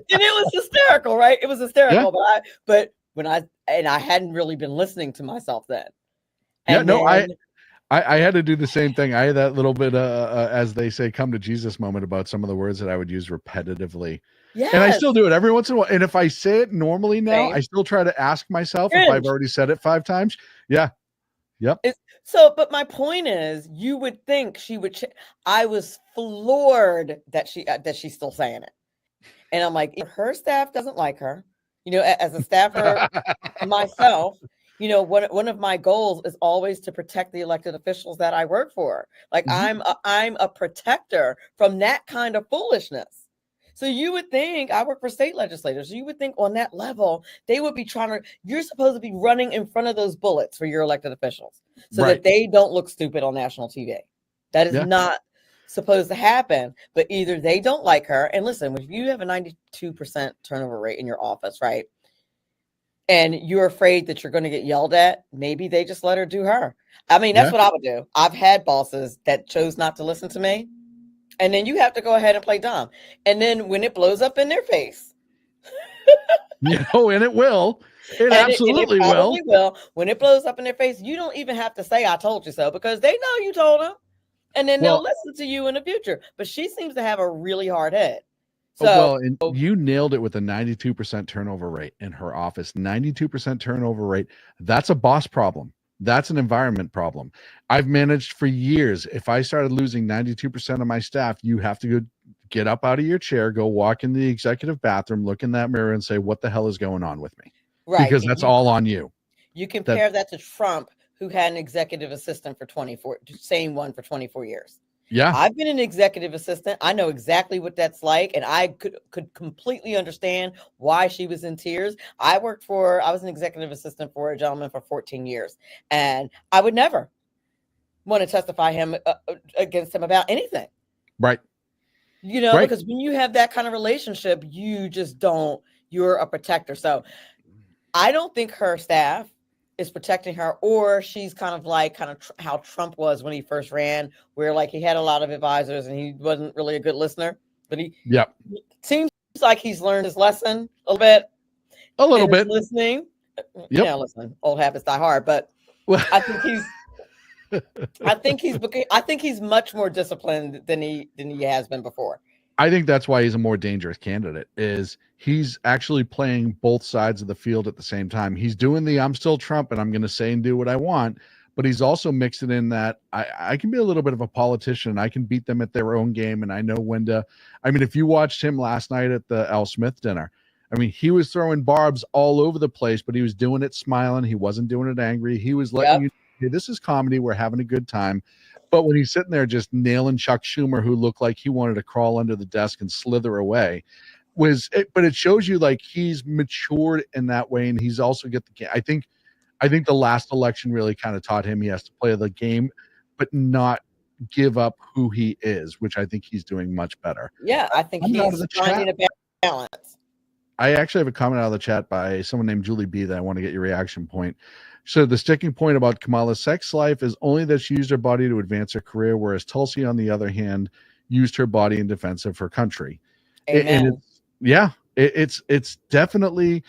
it was hysterical, right? It was hysterical. Yeah. But I hadn't really been listening to myself then. And I had to do the same thing. I had that little bit, as they say, come to Jesus moment about some of the words that I would use repetitively. Yes. And I still do it every once in a while. And if I say it normally now, I still try to ask myself if I've already said it 5 times. Yeah. Yep. But my point is, you would think she would. I was floored that she's still saying it. And I'm like, if her staff doesn't like her, as a staffer myself, one of my goals is always to protect the elected officials that I work for. Like, I'm a protector from that kind of foolishness. So you would think, I work for state legislators, you would think on that level, they would be you're supposed to be running in front of those bullets for your elected officials so that they don't look stupid on national TV. That is not supposed to happen, but either they don't like her. And listen, if you have a 92% turnover rate in your office, right? And you're afraid that you're going to get yelled at, maybe they just let her do her. I mean, that's what I would do. I've had bosses that chose not to listen to me. And then you have to go ahead and play dumb. And then when it blows up in their face. And it will. It absolutely will. When it blows up in their face, you don't even have to say, I told you so, because they know you told them. And then they'll listen to you in the future. But she seems to have a really hard head. So, and you nailed it with a 92% turnover rate in her office. 92% turnover rate. That's a boss problem. That's an environment problem. I've managed for years. If I started losing 92% of my staff, you have to go get up out of your chair, go walk in the executive bathroom, look in that mirror and say, what the hell is going on with me? Right. Because that's all on you. You compare that to Trump, who had an executive assistant for 24 years. Yeah. I've been an executive assistant. I know exactly what that's like. And I could completely understand why she was in tears. I was an executive assistant for a gentleman for 14 years. And I would never want to testify against him about anything. Right. Because when you have that kind of relationship, you're a protector. So I don't think her staff is protecting her, or she's kind of how Trump was when he first ran, where like he had a lot of advisors and he wasn't really a good listener, but he seems like he's learned his lesson a little bit listening. Listen, old habits die hard, but I think I think he's much more disciplined than he has been before. I think that's why he's a more dangerous candidate, is he's actually playing both sides of the field at the same time. He's doing the I'm still Trump and I'm going to say and do what I want, but he's also mixing in that I can be a little bit of a politician. I can beat them at their own game, and I know when to. I mean, if you watched him last night at the Al Smith dinner, I mean, he was throwing barbs all over the place, but he was doing it smiling. He wasn't doing it angry. He was letting you, hey, this is comedy. We're having a good time. But when he's sitting there just nailing Chuck Schumer, who looked like he wanted to crawl under the desk and slither away, but it shows you like he's matured in that way, and he's also get the. I think the last election really kind of taught him he has to play the game, but not give up who he is, which I think he's doing much better. Yeah, I think he's finding a balance. I actually have a comment out of the chat by someone named Julie B that I want to get your reaction point. So the sticking point about Kamala's sex life is only that she used her body to advance her career, whereas Tulsi, on the other hand, used her body in defense of her country. Amen. It's definitely,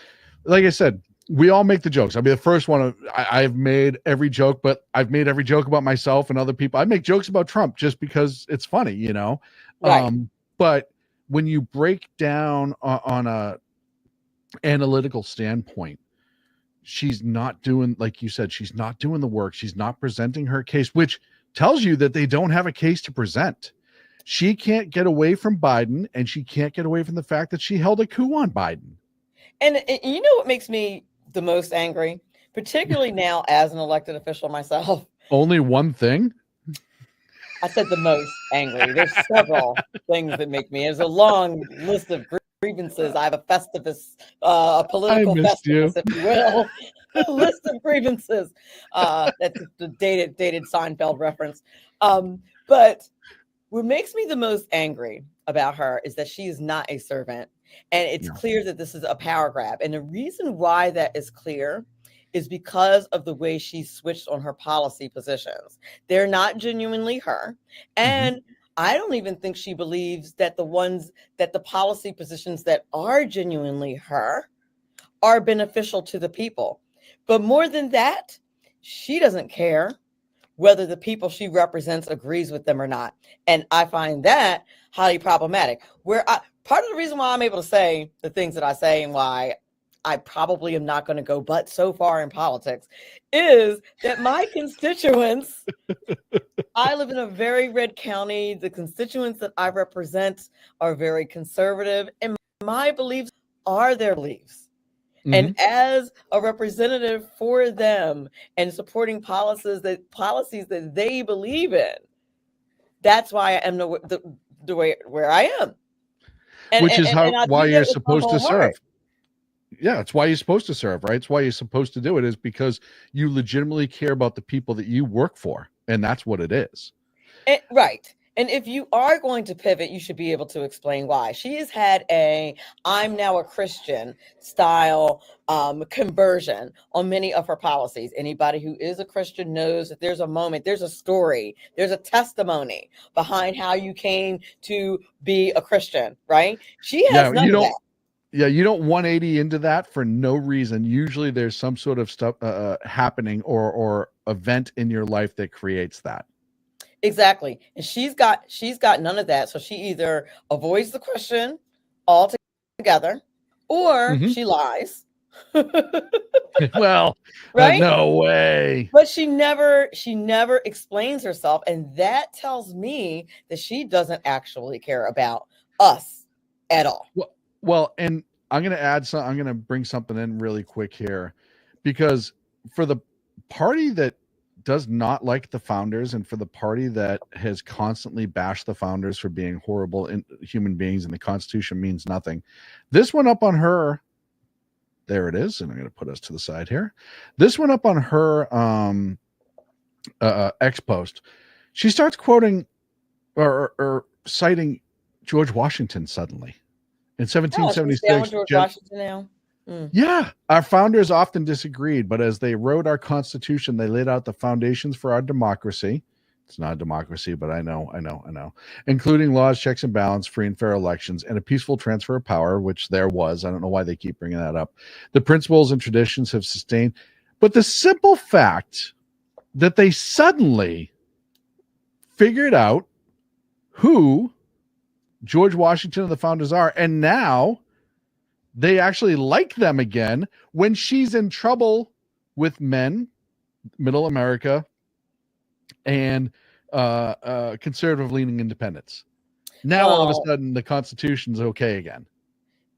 like I said, we all make the jokes. I'll be the first one. I've made every joke, but I've made every joke about myself and other people. I make jokes about Trump just because it's funny, you know? Right. But when you break down on a analytical standpoint, she's not doing, like you said, she's not doing the work. She's not presenting her case, which tells you that they don't have a case to present. She can't get away from Biden, and she can't get away from the fact that she held a coup on Biden. And you know what makes me the most angry, particularly now as an elected official myself? Only one thing? I said the most angry. There's several things that make me. There's a long list of grievances. I have a Festivus, a political Festivus, if you will. A list of grievances. That's the dated Seinfeld reference. But what makes me the most angry about her is that she is not a servant. And it's clear that this is a power grab. And the reason why that is clear is because of the way she switched on her policy positions. They're not genuinely her. And I don't even think she believes that the policy positions that are genuinely her are beneficial to the people. But more than that, she doesn't care whether the people she represents agrees with them or not. And I find that highly problematic. Part of the reason why I'm able to say the things that I say and why I probably am not going to go but so far in politics is that my constituents, I live in a very red county. The constituents that I represent are very conservative, and my beliefs are their beliefs. And as a representative for them and supporting policies that they believe in, that's why I am the way where I am. Which is why you're supposed to serve. Yeah, it's why you're supposed to serve, right? It's why you're supposed to do it, is because you legitimately care about the people that you work for. And that's what it is. Right. And if you are going to pivot, you should be able to explain why. She has had I'm now a Christian style conversion on many of her policies. Anybody who is a Christian knows that there's a moment, there's a story, there's a testimony behind how you came to be a Christian, right? She has none of that. Yeah, you don't 180 into that for no reason. Usually there's some sort of stuff happening or event in your life that creates that. Exactly. And she's got none of that. So she either avoids the question altogether or she lies. Well, right? No way. But she never explains herself. And that tells me that she doesn't actually care about us at all. Well, and I'm going to add some. I'm going to bring something in really quick here, because for the party that does not like the founders, and for the party that has constantly bashed the founders for being horrible human beings and the Constitution means nothing, this went up on her. There it is, and I'm going to put us to the side here. This went up on her X post. She starts quoting or citing George Washington suddenly. In 1776, George Washington now. Yeah, our founders often disagreed, but as they wrote our Constitution, they laid out the foundations for our democracy. It's not a democracy, but I know. Including laws, checks and balance, free and fair elections, and a peaceful transfer of power, which there was. I don't know why they keep bringing that up. The principles and traditions have sustained, but the simple fact that they suddenly figured out who George Washington and the founders are, and now they actually like them again when she's in trouble with men, middle America, and conservative leaning independents. Now all of a sudden the Constitution's okay again.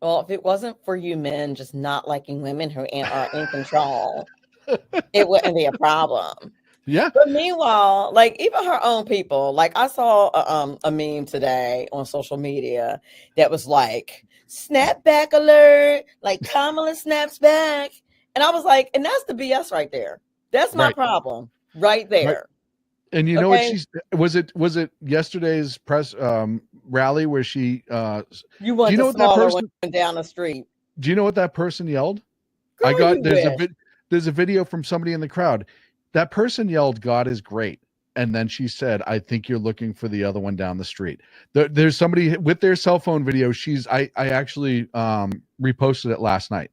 Well, if it wasn't for you men just not liking women who are in control, it wouldn't be a problem. Yeah. But meanwhile, like even her own people, like I saw a meme today on social media that was like, snapback alert, like Kamala snaps back. And I was like, and that's the BS right there. That's my problem right there. Right. And you know what she's was it yesterday's press rally where she you want do you know what that person went down the street? Do you know what that person yelled? Girl, there's a video from somebody in the crowd. That person yelled, "God is great." And then she said, "I think you're looking for the other one down the street." There's somebody with their cell phone video. I actually reposted it last night.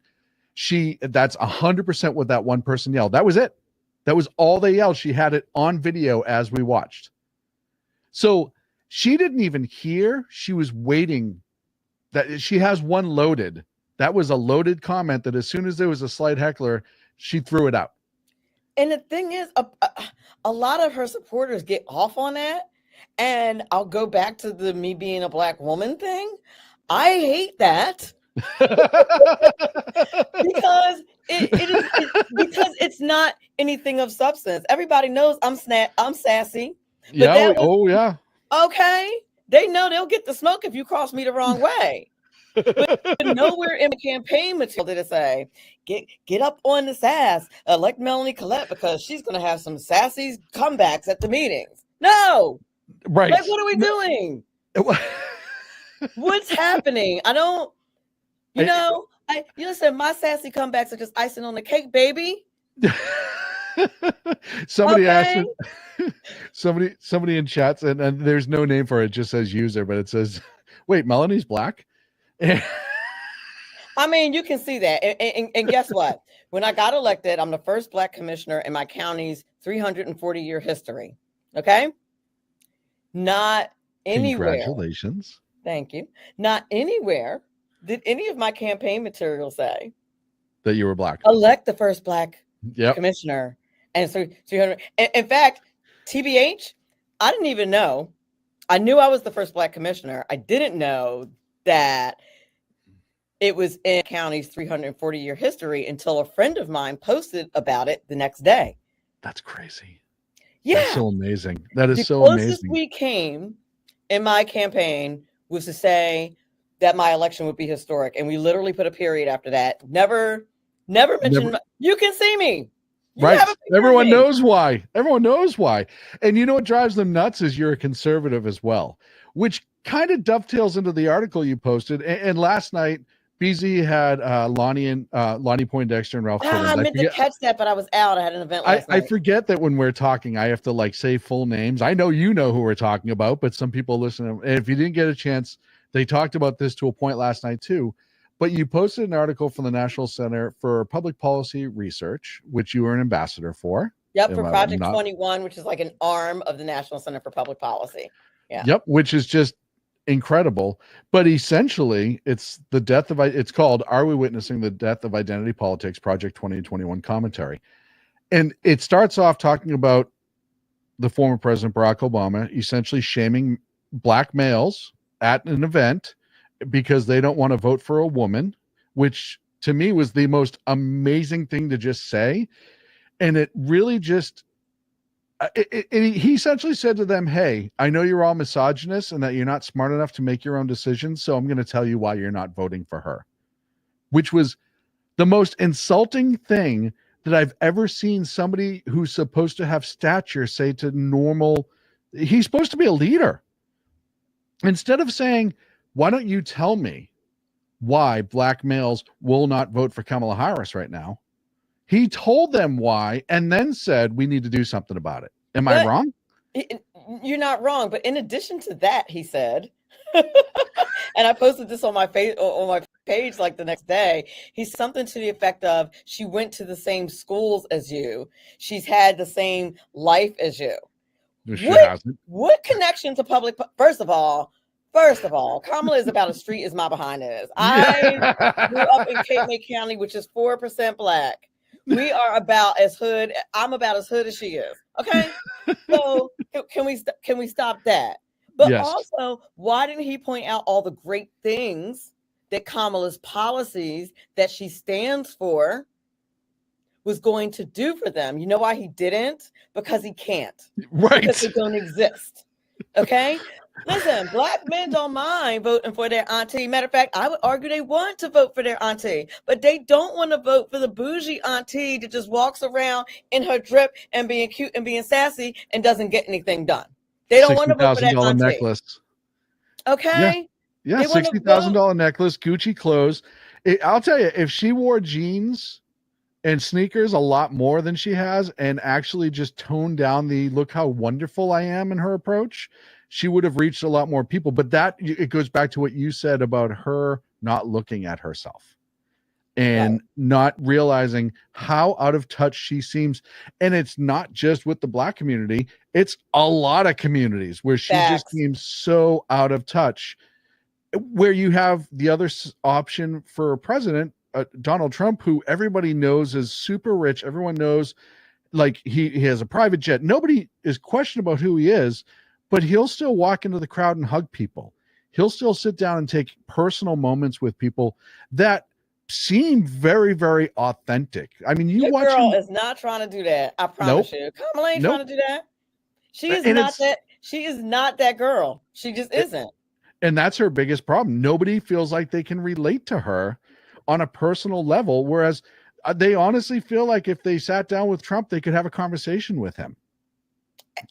That's 100% what that one person yelled. That was it. That was all they yelled. She had it on video as we watched. So she didn't even hear. She was waiting. That she has one loaded. That was a loaded comment that as soon as there was a slight heckler, she threw it out. And the thing is, a lot of her supporters get off on that. And I'll go back to the me being a black woman thing. I hate that. because because it's not anything of substance. Everybody knows I'm sassy. Yeah. Yeah. Okay. They know they'll get the smoke if you cross me the wrong way. But nowhere in the campaign material did it say, get up on the sass, elect Melanie Colette because she's going to have some sassy comebacks at the meetings. No. Right. Like, what are we doing? What's happening? I don't, you listen, my sassy comebacks are just icing on the cake, baby. Somebody asked it, somebody in chats, and there's no name for it, just says user, but it says, wait, Melanie's black? I mean, you can see that. And guess what? When I got elected, I'm the first black commissioner in my county's 340-year history. Okay? Not anywhere. Congratulations. Thank you. Not anywhere did any of my campaign material say that you were black. Elect the first black commissioner. And so 300. In fact, TBH, I didn't even know. I knew I was the first black commissioner. I didn't know that it was in the county's 340-year history until a friend of mine posted about it the next day. That's crazy. Yeah. That's so amazing. That is so amazing. The amazing. closest we came in my campaign was to say that my election would be historic. And we literally put a period after that. Never mentioned, you can see me. Right. Everyone knows why. Everyone knows why. And you know what drives them nuts is you're a conservative as well, which kind of dovetails into the article you posted. And last night, BZ had Lonnie Poindexter and Ralph Simmons. I meant to catch that, but I was out. I had an event last night. I forget that when we're talking, I have to say full names. I know you know who we're talking about, but some people listen. And if you didn't get a chance, they talked about this to a point last night too. But you posted an article from the National Center for Public Policy Research, which you were an ambassador for. Yep, for Project 21, which is like an arm of the National Center for Public Policy. Yeah. Yep, which is just incredible. But essentially, it's called "Are We Witnessing the Death of Identity Politics?" Project 2021 commentary. And it starts off talking about the former President Barack Obama essentially shaming black males at an event because they don't want to vote for a woman, which to me was the most amazing thing to just say. And it really just, he essentially said to them, hey, I know you're all misogynists and that you're not smart enough to make your own decisions. So I'm going to tell you why you're not voting for her, which was the most insulting thing that I've ever seen somebody who's supposed to have stature say to normal. He's supposed to be a leader. Instead of saying, why don't you tell me why black males will not vote for Kamala Harris right now? He told them why and then said, we need to do something about it. Am I wrong? You're not wrong. But in addition to that, he said, And I posted this on my page like the next day. He's something to the effect of, she went to the same schools as you. She's had the same life as you. She hasn't. What connection to public? First of all, Kamala is about as street as my behind is. I grew up in Cape May County, which is 4% black. We are about as hood. I'm about as hood as she is. Okay, so can we stop that? But Yes. Also, why didn't he point out all the great things that Kamala's policies that she stands for was going to do for them? You know why he didn't? Because he can't. Right. Because they don't exist. Okay? Listen, black men don't mind voting for their auntie. Matter of fact, I would argue they want to vote for their auntie, but they don't want to vote for the bougie auntie that just walks around in her drip and being cute and being sassy and doesn't get anything done. They don't want to vote for that auntie. Necklace. Okay. Yeah, $60,000 necklace, Gucci clothes. I'll tell you, if she wore jeans and sneakers a lot more than she has, and actually just toned down the look how wonderful I am in her approach, she would have reached a lot more people. But it goes back to what you said about her not looking at herself and not realizing how out of touch she seems. And it's not just with the black community, it's a lot of communities where she just seems so out of touch, where you have the other option for president, Donald Trump, who everybody knows is super rich. Everyone knows, like, he has a private jet. Nobody is questioning about who he is, but he'll still walk into the crowd and hug people. He'll still sit down and take personal moments with people that seem very, very authentic. I mean, Your girl is not trying to do that. I promise you. Kamala ain't trying to do that. She is not that. She is not that girl. She just isn't. And that's her biggest problem. Nobody feels like they can relate to her on a personal level, whereas they honestly feel like if they sat down with Trump, they could have a conversation with him.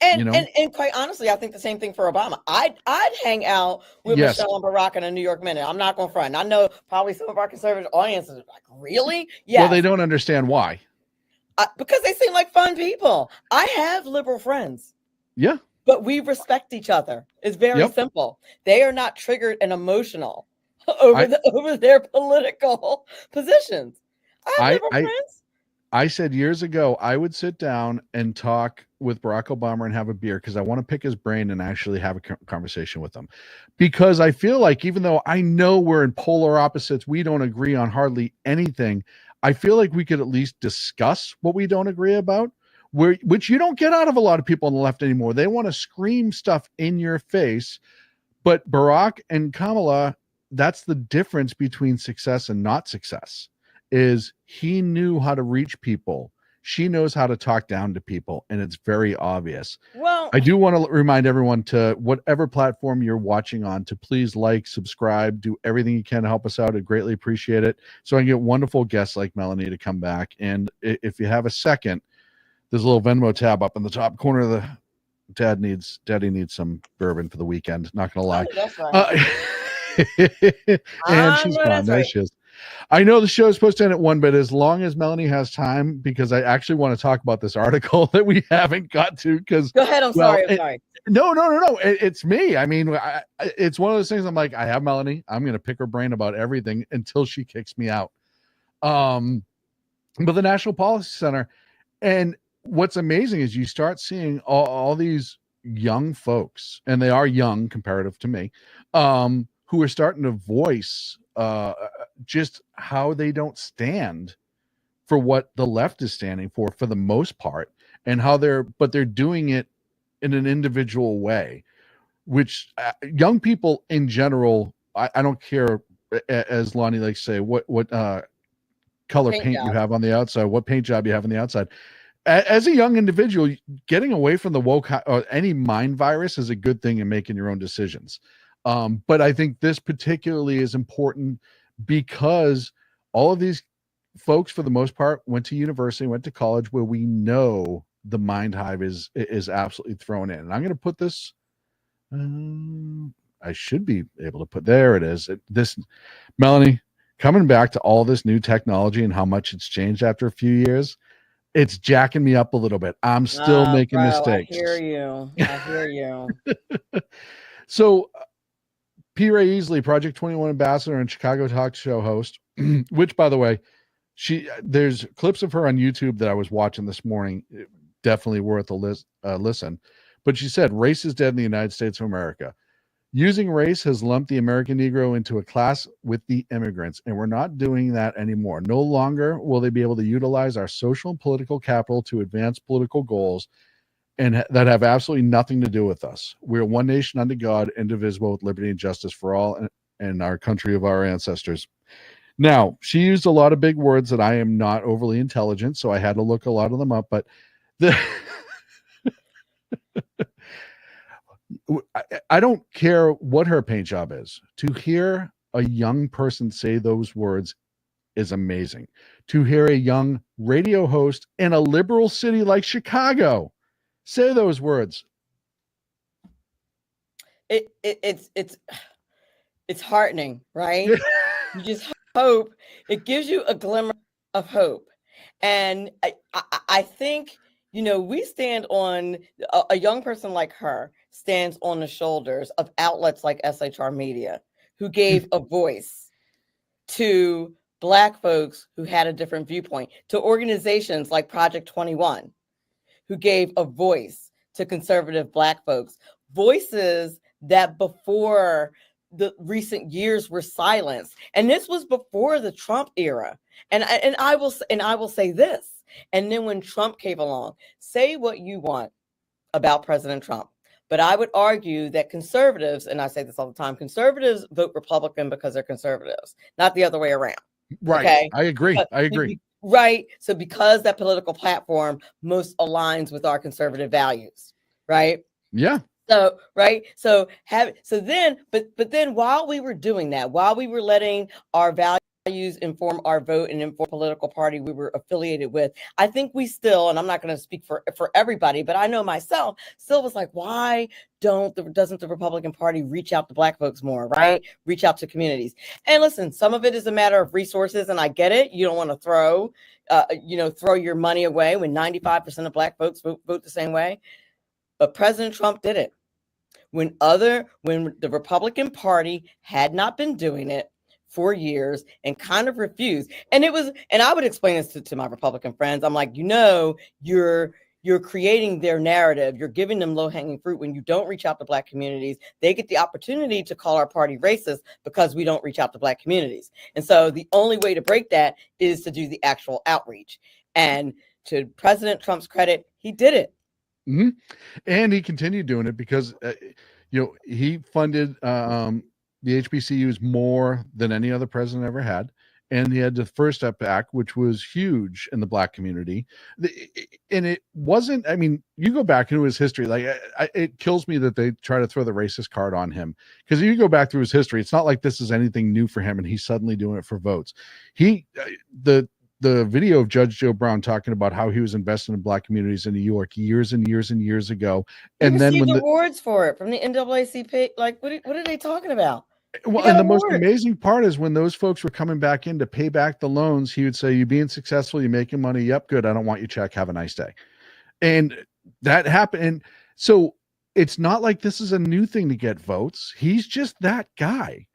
And quite honestly, I think the same thing for Obama. I'd hang out with Michelle and Barack in a New York minute. I'm not going to front. I know probably some of our conservative audiences are like, really? Yeah. Well, they don't understand why. Because they seem like fun people. I have liberal friends. Yeah. But we respect each other. It's very simple. They are not triggered and emotional over their political positions. I have liberal friends. I said years ago, I would sit down and talk with Barack Obama and have a beer because I want to pick his brain and actually have a conversation with him. Because I feel like, even though I know we're in polar opposites, we don't agree on hardly anything, I feel like we could at least discuss what we don't agree about, which you don't get out of a lot of people on the left anymore. They want to scream stuff in your face. But Barack and Kamala, that's the difference between success and not success. Is he knew how to reach people. She knows how to talk down to people, and it's very obvious. Well, I do want to remind everyone, to whatever platform you're watching on, to please like, subscribe, do everything you can to help us out. I'd greatly appreciate it, so I can get wonderful guests like Melanie to come back. And if you have a second, there's a little Venmo tab up in the top corner of the Daddy needs some bourbon for the weekend. Not gonna lie. That's right. And she's gone. There she is. I know the show is supposed to end at 1, but as long as Melanie has time, because I actually want to talk about this article that we haven't got to. Because go ahead. I'm sorry. No. It's me. I mean, it's one of those things. I'm like, I have Melanie. I'm going to pick her brain about everything until she kicks me out. But the National Policy Center, and what's amazing is you start seeing all these young folks, and they are young comparative to me, who are starting to voice just how they don't stand for what the left is standing for the most part, and how they're doing it in an individual way, which young people in general, I don't care, as Lonnie likes to say, what color paint you have on the outside, what paint job you have on the outside. As a young individual, getting away from the woke or any mind virus is a good thing in making your own decisions. But I think this particularly is important because all of these folks, for the most part, went to university, went to college, where we know the mind hive is absolutely thrown in. And I'm going to put this, I should be able to put, there it is. This, Melanie, coming back to all this new technology and how much it's changed after a few years, it's jacking me up a little bit. I'm still making mistakes. I hear you. So P. Ray Easley, Project 21 ambassador and Chicago talk show host, which, by the way, there's clips of her on YouTube that I was watching this morning. Definitely worth a listen. But she said, race is dead in the United States of America. Using race has lumped the American Negro into a class with the immigrants, and we're not doing that anymore. No longer will they be able to utilize our social and political capital to advance political goals and that have absolutely nothing to do with us. We're one nation under God, indivisible, with liberty and justice for all, and our country of our ancestors. Now, she used a lot of big words that I am not overly intelligent, so I had to look a lot of them up, but I don't care what her paint job is. To hear a young person say those words is amazing. To hear a young radio host in a liberal city like Chicago say those words. It's heartening, right? You just hope it gives you a glimmer of hope. And I think, we stand on a young person like her stands on the shoulders of outlets like SHR Media, who gave a voice to Black folks who had a different viewpoint, to organizations like Project 21, who gave a voice to conservative Black folks, voices that before the recent years were silenced. And this was before the Trump era. And I will say this. And then when Trump came along, say what you want about President Trump, but I would argue that conservatives, and I say this all the time, conservatives vote Republican because they're conservatives, not the other way around. Right. Okay? I agree. Right. So because that political platform most aligns with our conservative values, right? Yeah. So, right. So then while we were doing that, while we were letting our values inform our vote and inform political party we were affiliated with, I think we still, and I'm not going to speak for everybody, but I know myself still was like, why doesn't the Republican Party reach out to Black folks more, right? Reach out to communities. And listen, some of it is a matter of resources, and I get it. You don't want to throw your money away when 95% of Black folks vote the same way. But President Trump did it when the Republican Party had not been doing it for years and kind of refused. And I would explain this to my Republican friends. I'm like, you're creating their narrative. You're giving them low-hanging fruit when you don't reach out to Black communities. They get the opportunity to call our party racist because we don't reach out to Black communities. And so the only way to break that is to do the actual outreach. And to President Trump's credit, he did it. Mm-hmm. And he continued doing it because, he funded the HBCUs more than any other president ever had. And he had the First Step Act, which was huge in the Black community. And it wasn't, you go back into his history, it kills me that they try to throw the racist card on him. Because if you go back through his history, it's not like this is anything new for him and he's suddenly doing it for votes. The video of Judge Joe Brown talking about how he was investing in Black communities in New York years and years and years ago. And then when awards for it from the NAACP, like what are they talking about? Well, and the most amazing part is when those folks were coming back in to pay back the loans, he would say, "You being successful, you making money. Yep, good. I don't want your check. Have a nice day." And that happened. And so it's not like this is a new thing to get votes. He's just that guy.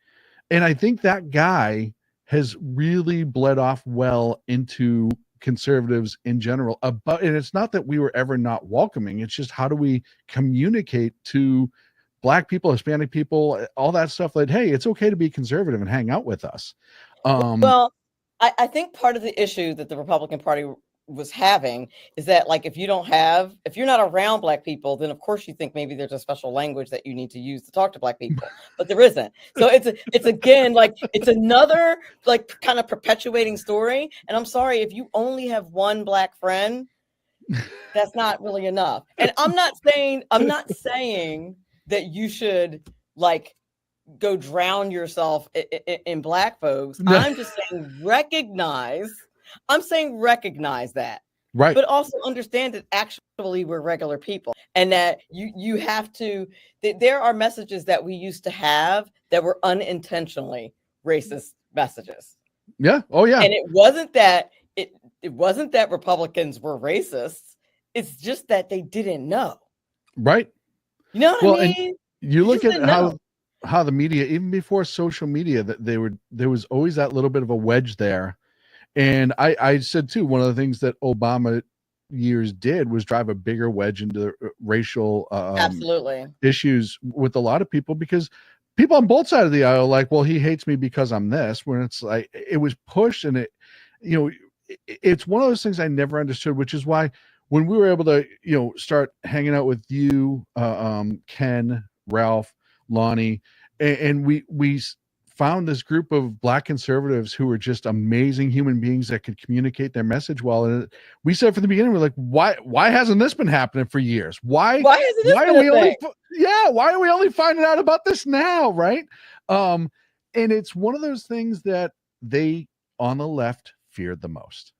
And I think that guy has really bled off well into conservatives in general. And it's not that we were ever not welcoming. It's just how do we communicate to Black people, Hispanic people, all that stuff, like, hey, it's okay to be conservative and hang out with us. Well, I think part of the issue that the Republican Party was having is that, like, if you're not around Black people, then of course you think maybe there's a special language that you need to use to talk to Black people, but there isn't. So it's again, like, it's another, like, kind of perpetuating story. And I'm sorry, if you only have one Black friend, that's not really enough. And I'm not saying that you should, like, go drown yourself in Black folks. No. I'm just saying recognize that. Right. But also understand that actually we're regular people and that you have to, that there are messages that we used to have that were unintentionally racist messages. Yeah. Oh, yeah. And it wasn't that Republicans were racists. It's just that they didn't know. Right. You know what I mean? And you look at how how the media, even before social media, that there was always that little bit of a wedge there. And I said too, one of the things that Obama years did was drive a bigger wedge into racial Absolutely. issues with a lot of people, because people on both sides of the aisle like, well, he hates me because I'm this, when it's like it was pushed. And it, you know, it's one of those things I never understood, which is why when we were able to, you know, start hanging out with you, Ken, Ralph, Lonnie, and we found this group of Black conservatives who were just amazing human beings that could communicate their message well. And we said from the beginning, we're like, why hasn't this been happening for years? Why are we only finding out about this now? Right. And it's one of those things that they on the left feared the most.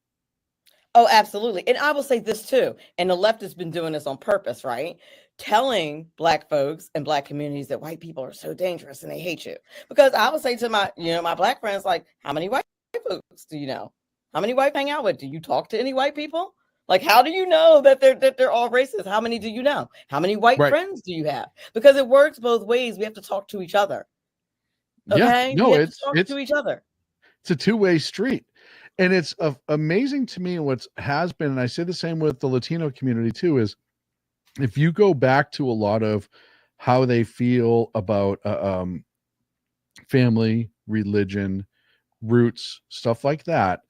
Oh, absolutely. And I will say this too. And the left has been doing this on purpose, right? Telling Black folks and Black communities that white people are so dangerous and they hate you. Because I would say to my, my Black friends, like, how many white folks do you know? How many white hang out with? Do you talk to any white people? Like, how do you know that they're all racist? How many do you know? How many white friends do you have? Because it works both ways. We have to talk to each other. Okay? Yeah, no, it's talk to each other. It's a two-way street. And it's amazing to me what has been, and I say the same with the Latino community too, is if you go back to a lot of how they feel about family, religion, roots, stuff like that,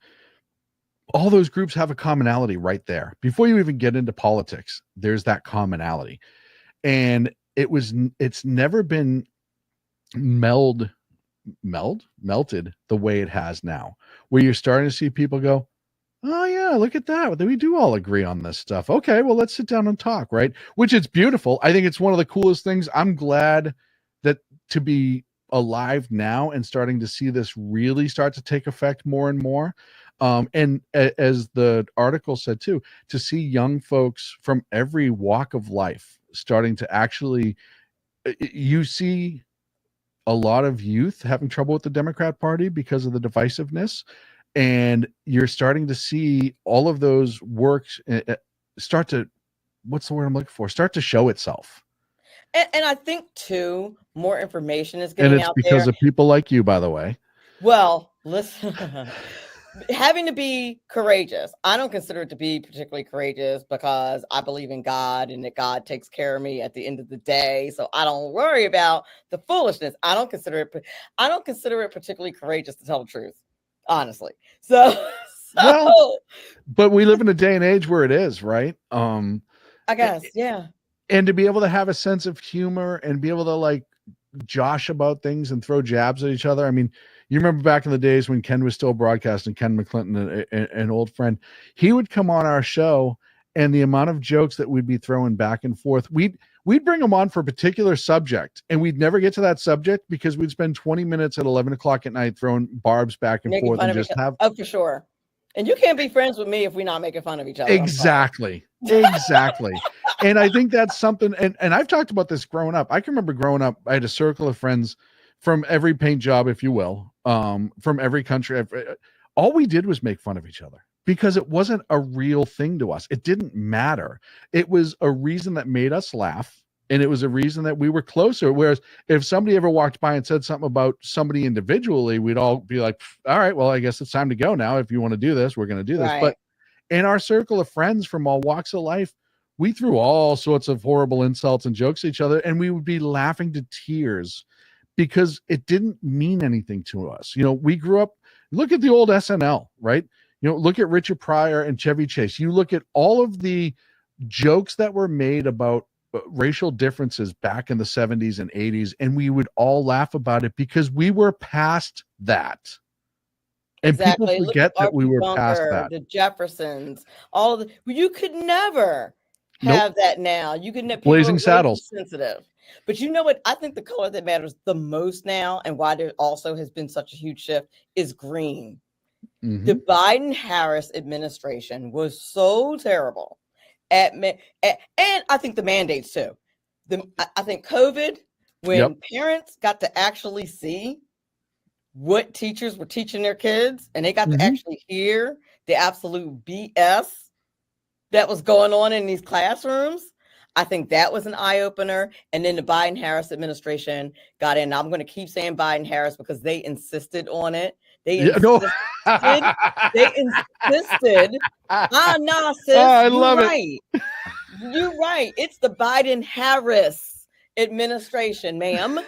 all those groups have a commonality right there. Before you even get into politics, there's that commonality. And it's never been melted the way it has now, where you're starting to see people go, oh yeah, look at that, we do all agree on this stuff. Okay, well, let's sit down and talk, right? Which it's beautiful. I think it's one of the coolest things. I'm glad that to be alive now and starting to see this really start to take effect more and more. And as the article said too, to see young folks from every walk of life starting to actually, you see a lot of youth having trouble with the Democrat Party because of the divisiveness. And you're starting to see all of those works start to, what's the word I'm looking for? Start to show itself. And I think too, more information is getting out there. And it's because of people like you, by the way. Well, listen, having to be courageous. I don't consider it to be particularly courageous because I believe in God and that God takes care of me at the end of the day. So I don't worry about the foolishness. I don't consider it particularly courageous, to tell the truth, honestly. So well, but we live in a day and age where it is, right? I guess, yeah. And to be able to have a sense of humor and be able to like josh about things and throw jabs at each other. I mean, you remember back in the days when Ken was still broadcasting, Ken McClinton, an old friend, he would come on our show, and the amount of jokes that we'd be throwing back and forth, we'd bring him on for a particular subject, and we'd never get to that subject because we'd spend 20 minutes at 11 o'clock at night throwing barbs back and forth and just have. Oh, for sure. And you can't be friends with me if we're not making fun of each other. Exactly. And I think that's something, and I've talked about this growing up. I can remember growing up, I had a circle of friends from every paint job, if you will, from every country. All we did was make fun of each other because it wasn't a real thing to us. It didn't matter. It was a reason that made us laugh. And it was a reason that we were closer. Whereas if somebody ever walked by and said something about somebody individually, we'd all be like, all right, well, I guess it's time to go now. If you want to do this, we're going to do this. Right. But in our circle of friends from all walks of life, we threw all sorts of horrible insults and jokes at each other, and we would be laughing to tears because it didn't mean anything to us. You know, we grew up, look at the old SNL, right? You know, look at Richard Pryor and Chevy Chase. You look at all of the jokes that were made about racial differences back in the 70s and 80s, and we would all laugh about it because we were past that. And exactly. People forget that we were Bunker, past that. The Jeffersons, all of the, you could never have that now. You could never. Blazing Saddles. Sensitive. But you know what? I think the color that matters the most now, and why there also has been such a huge shift, is green. Mm-hmm. The Biden-Harris administration was so terrible and I think the mandates too. I think COVID, when parents got to actually see what teachers were teaching their kids, and they got to actually hear the absolute BS that was going on in these classrooms. I think that was an eye opener. And then the Biden Harris administration got in. Now, I'm going to keep saying Biden Harris because they insisted on it. They insisted. They insisted. Nah, sis. I love it. You're right. It's the Biden Harris administration, ma'am.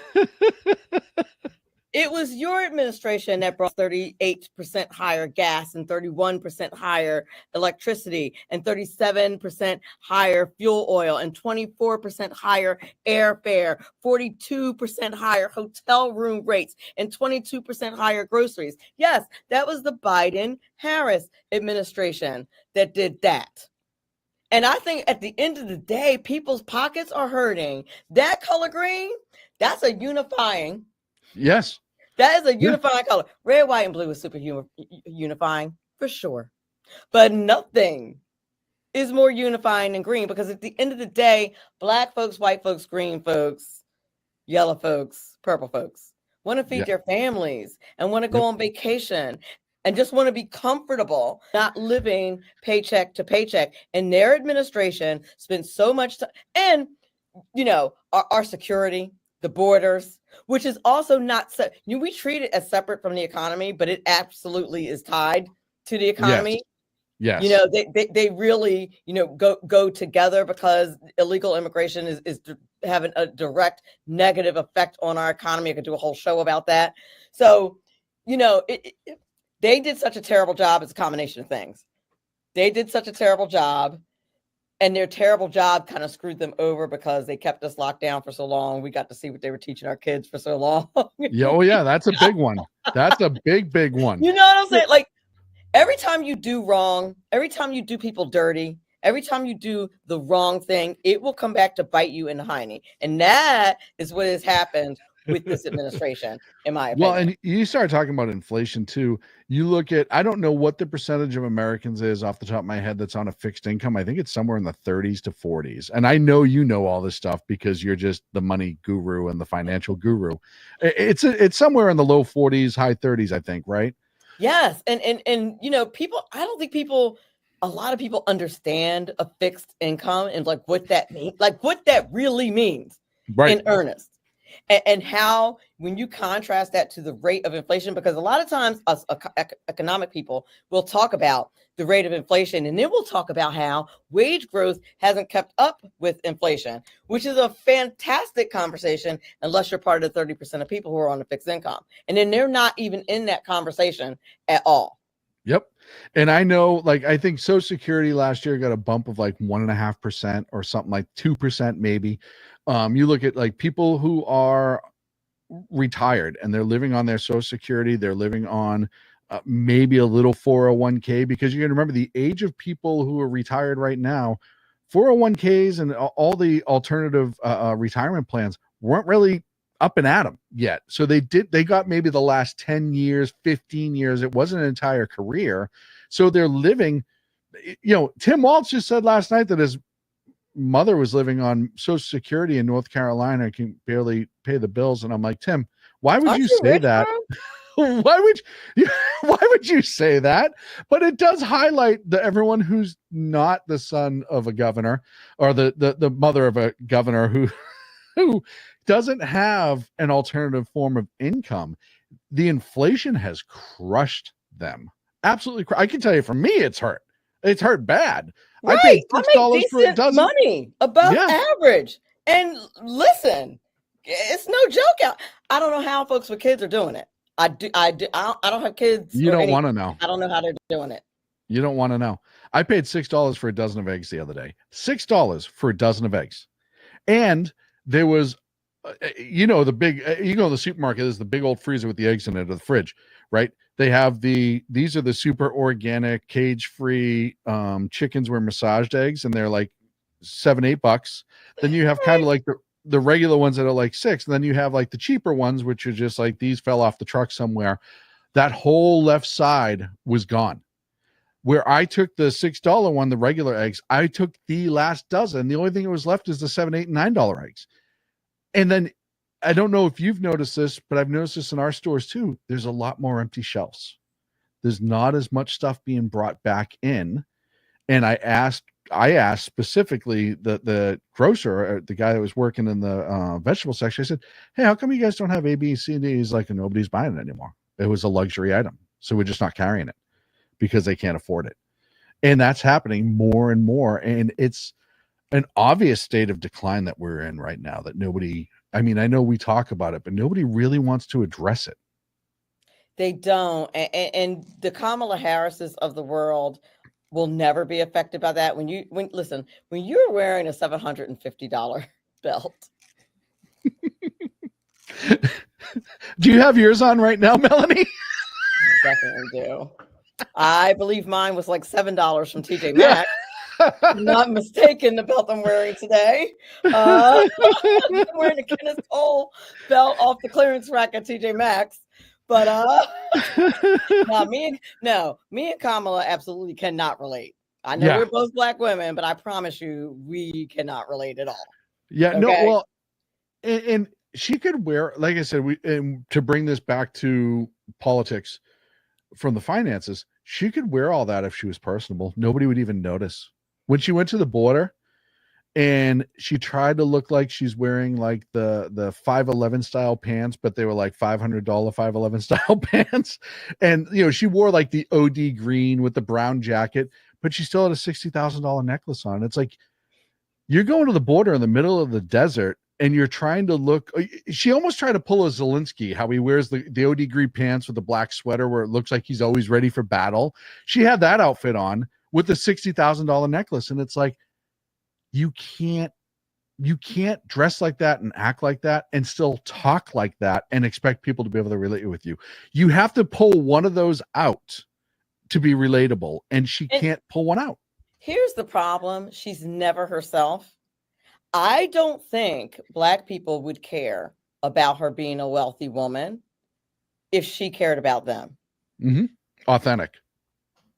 It was your administration that brought 38% higher gas and 31% higher electricity and 37% higher fuel oil and 24% higher airfare, 42% higher hotel room rates, and 22% higher groceries. Yes, that was the Biden-Harris administration that did that. And I think at the end of the day, people's pockets are hurting. That color green, that's a unifying. Yes. That is a unifying color. Red, white, and blue is super unifying for sure. But nothing is more unifying than green, because at the end of the day, black folks, white folks, green folks, yellow folks, purple folks want to feed their families and want to go on vacation and just want to be comfortable, not living paycheck to paycheck. And their administration spent so much time, and, you know, our security, the borders, which is also not, we treat it as separate from the economy, but it absolutely is tied to the economy. Yes. You know, they really, you know, go together, because illegal immigration is having a direct negative effect on our economy. I could do a whole show about that. So, you know, they did such a terrible job. It's a combination of things. They did such a terrible job, and their terrible job kind of screwed them over because they kept us locked down for so long. We got to see what they were teaching our kids for so long. Yeah, that's a big one. That's a big one. You know what I'm saying? Like, every time you do wrong, every time you do people dirty, every time you do the wrong thing, it will come back to bite you in the hiney. And that is what has happened with this administration, in my opinion. Well, and you start talking about inflation too. You look at, I don't know what the percentage of Americans is off the top of my head that's on a fixed income. I think it's somewhere in the 30s to 40s. And I know you know all this stuff because you're just the money guru and the financial guru. It's somewhere in the low 40s, high 30s, I think, right? Yes. And you know, I don't think a lot of people understand a fixed income and like what that means, like what that really means in earnest. And how, when you contrast that to the rate of inflation, because a lot of times us economic people will talk about the rate of inflation, and then we'll talk about how wage growth hasn't kept up with inflation, which is a fantastic conversation unless you're part of the 30% of people who are on a fixed income. And then they're not even in that conversation at all. Yep. And I know, like, I think Social Security last year got a bump of like 1.5% or something, like 2% maybe. You look at like people who are retired and they're living on their Social Security, they're living on maybe a little 401k, because you got to remember the age of people who are retired right now. 401ks and all the alternative retirement plans weren't really up and at them yet. So they got maybe the last 10 years, 15 years. It wasn't an entire career. So they're living, you know, Tim Walz just said last night that his mother was living on Social Security in North Carolina, can barely pay the bills. And I'm like, Tim, why would you say that? Why would you say that? But it does highlight everyone who's not the son of a governor or the mother of a governor who doesn't have an alternative form of income. The inflation has crushed them. Absolutely. I can tell you, for me, it's hurt. It's hurt bad. Right. I paid $6 for a dozen. Money above average. And listen, it's no joke. I don't know how folks with kids are doing it. I don't have kids. You don't want to know. I don't know how they're doing it. You don't want to know. I paid $6 for a dozen of eggs the other day. $6 for a dozen of eggs. And there was, you know, the big, you go to the supermarket, there's the big old freezer with the eggs in it, or the fridge, right? They have these are the super organic, cage-free chickens were massaged eggs, and they're like $7-8. Then you have kind of like the regular ones that are like $6, and then you have like the cheaper ones, which are just like these fell off the truck somewhere. That whole left side was gone. Where I took the $6 one, the regular eggs, I took the last dozen. The only thing that was left is the $7, $8, and $9 eggs. And then I don't know if you've noticed this, but I've noticed this in our stores too. There's a lot more empty shelves. There's not as much stuff being brought back in. And I asked I asked specifically the grocer, or the guy that was working in the vegetable section. I said, "Hey, how come you guys don't have A, B, C, and D?" He's like, "Nobody's buying it anymore. It was a luxury item, so we're just not carrying it because they can't afford it." And that's happening more and more, and it's an obvious state of decline that we're in right now. That nobody, I mean, I know we talk about it, but nobody really wants to address it. They don't, and the Kamala Harrises of the world will never be affected by that. When you're wearing a $750 belt. Do you have yours on right now, Melanie? I definitely do. I believe mine was like $7 from TJ Maxx. Not mistaken, the belt I'm wearing today. I'm wearing a Kenneth Cole belt off the clearance rack at TJ Maxx. But me and Kamala absolutely cannot relate. I know we're both Black women, but I promise you, we cannot relate at all. Yeah, okay? no, well, and she could wear, like I said, and to bring this back to politics from the finances, she could wear all that if she was personable. Nobody would even notice. When she went to the border and she tried to look like she's wearing like the 511 style pants, but they were like $500 511 style pants. And, you know, she wore like the OD green with the brown jacket, but she still had a $60,000 necklace on. It's like, you're going to the border in the middle of the desert and you're trying to look, she almost tried to pull a Zelensky, how he wears the OD green pants with the black sweater where it looks like he's always ready for battle. She had that outfit on with the $60,000 necklace. And it's like, you can't dress like that and act like that and still talk like that and expect people to be able to relate with you. You have to pull one of those out to be relatable, and she can't pull one out. Here's the problem. She's never herself. I don't think Black people would care about her being a wealthy woman if she cared about them. Mm-hmm. Authentic.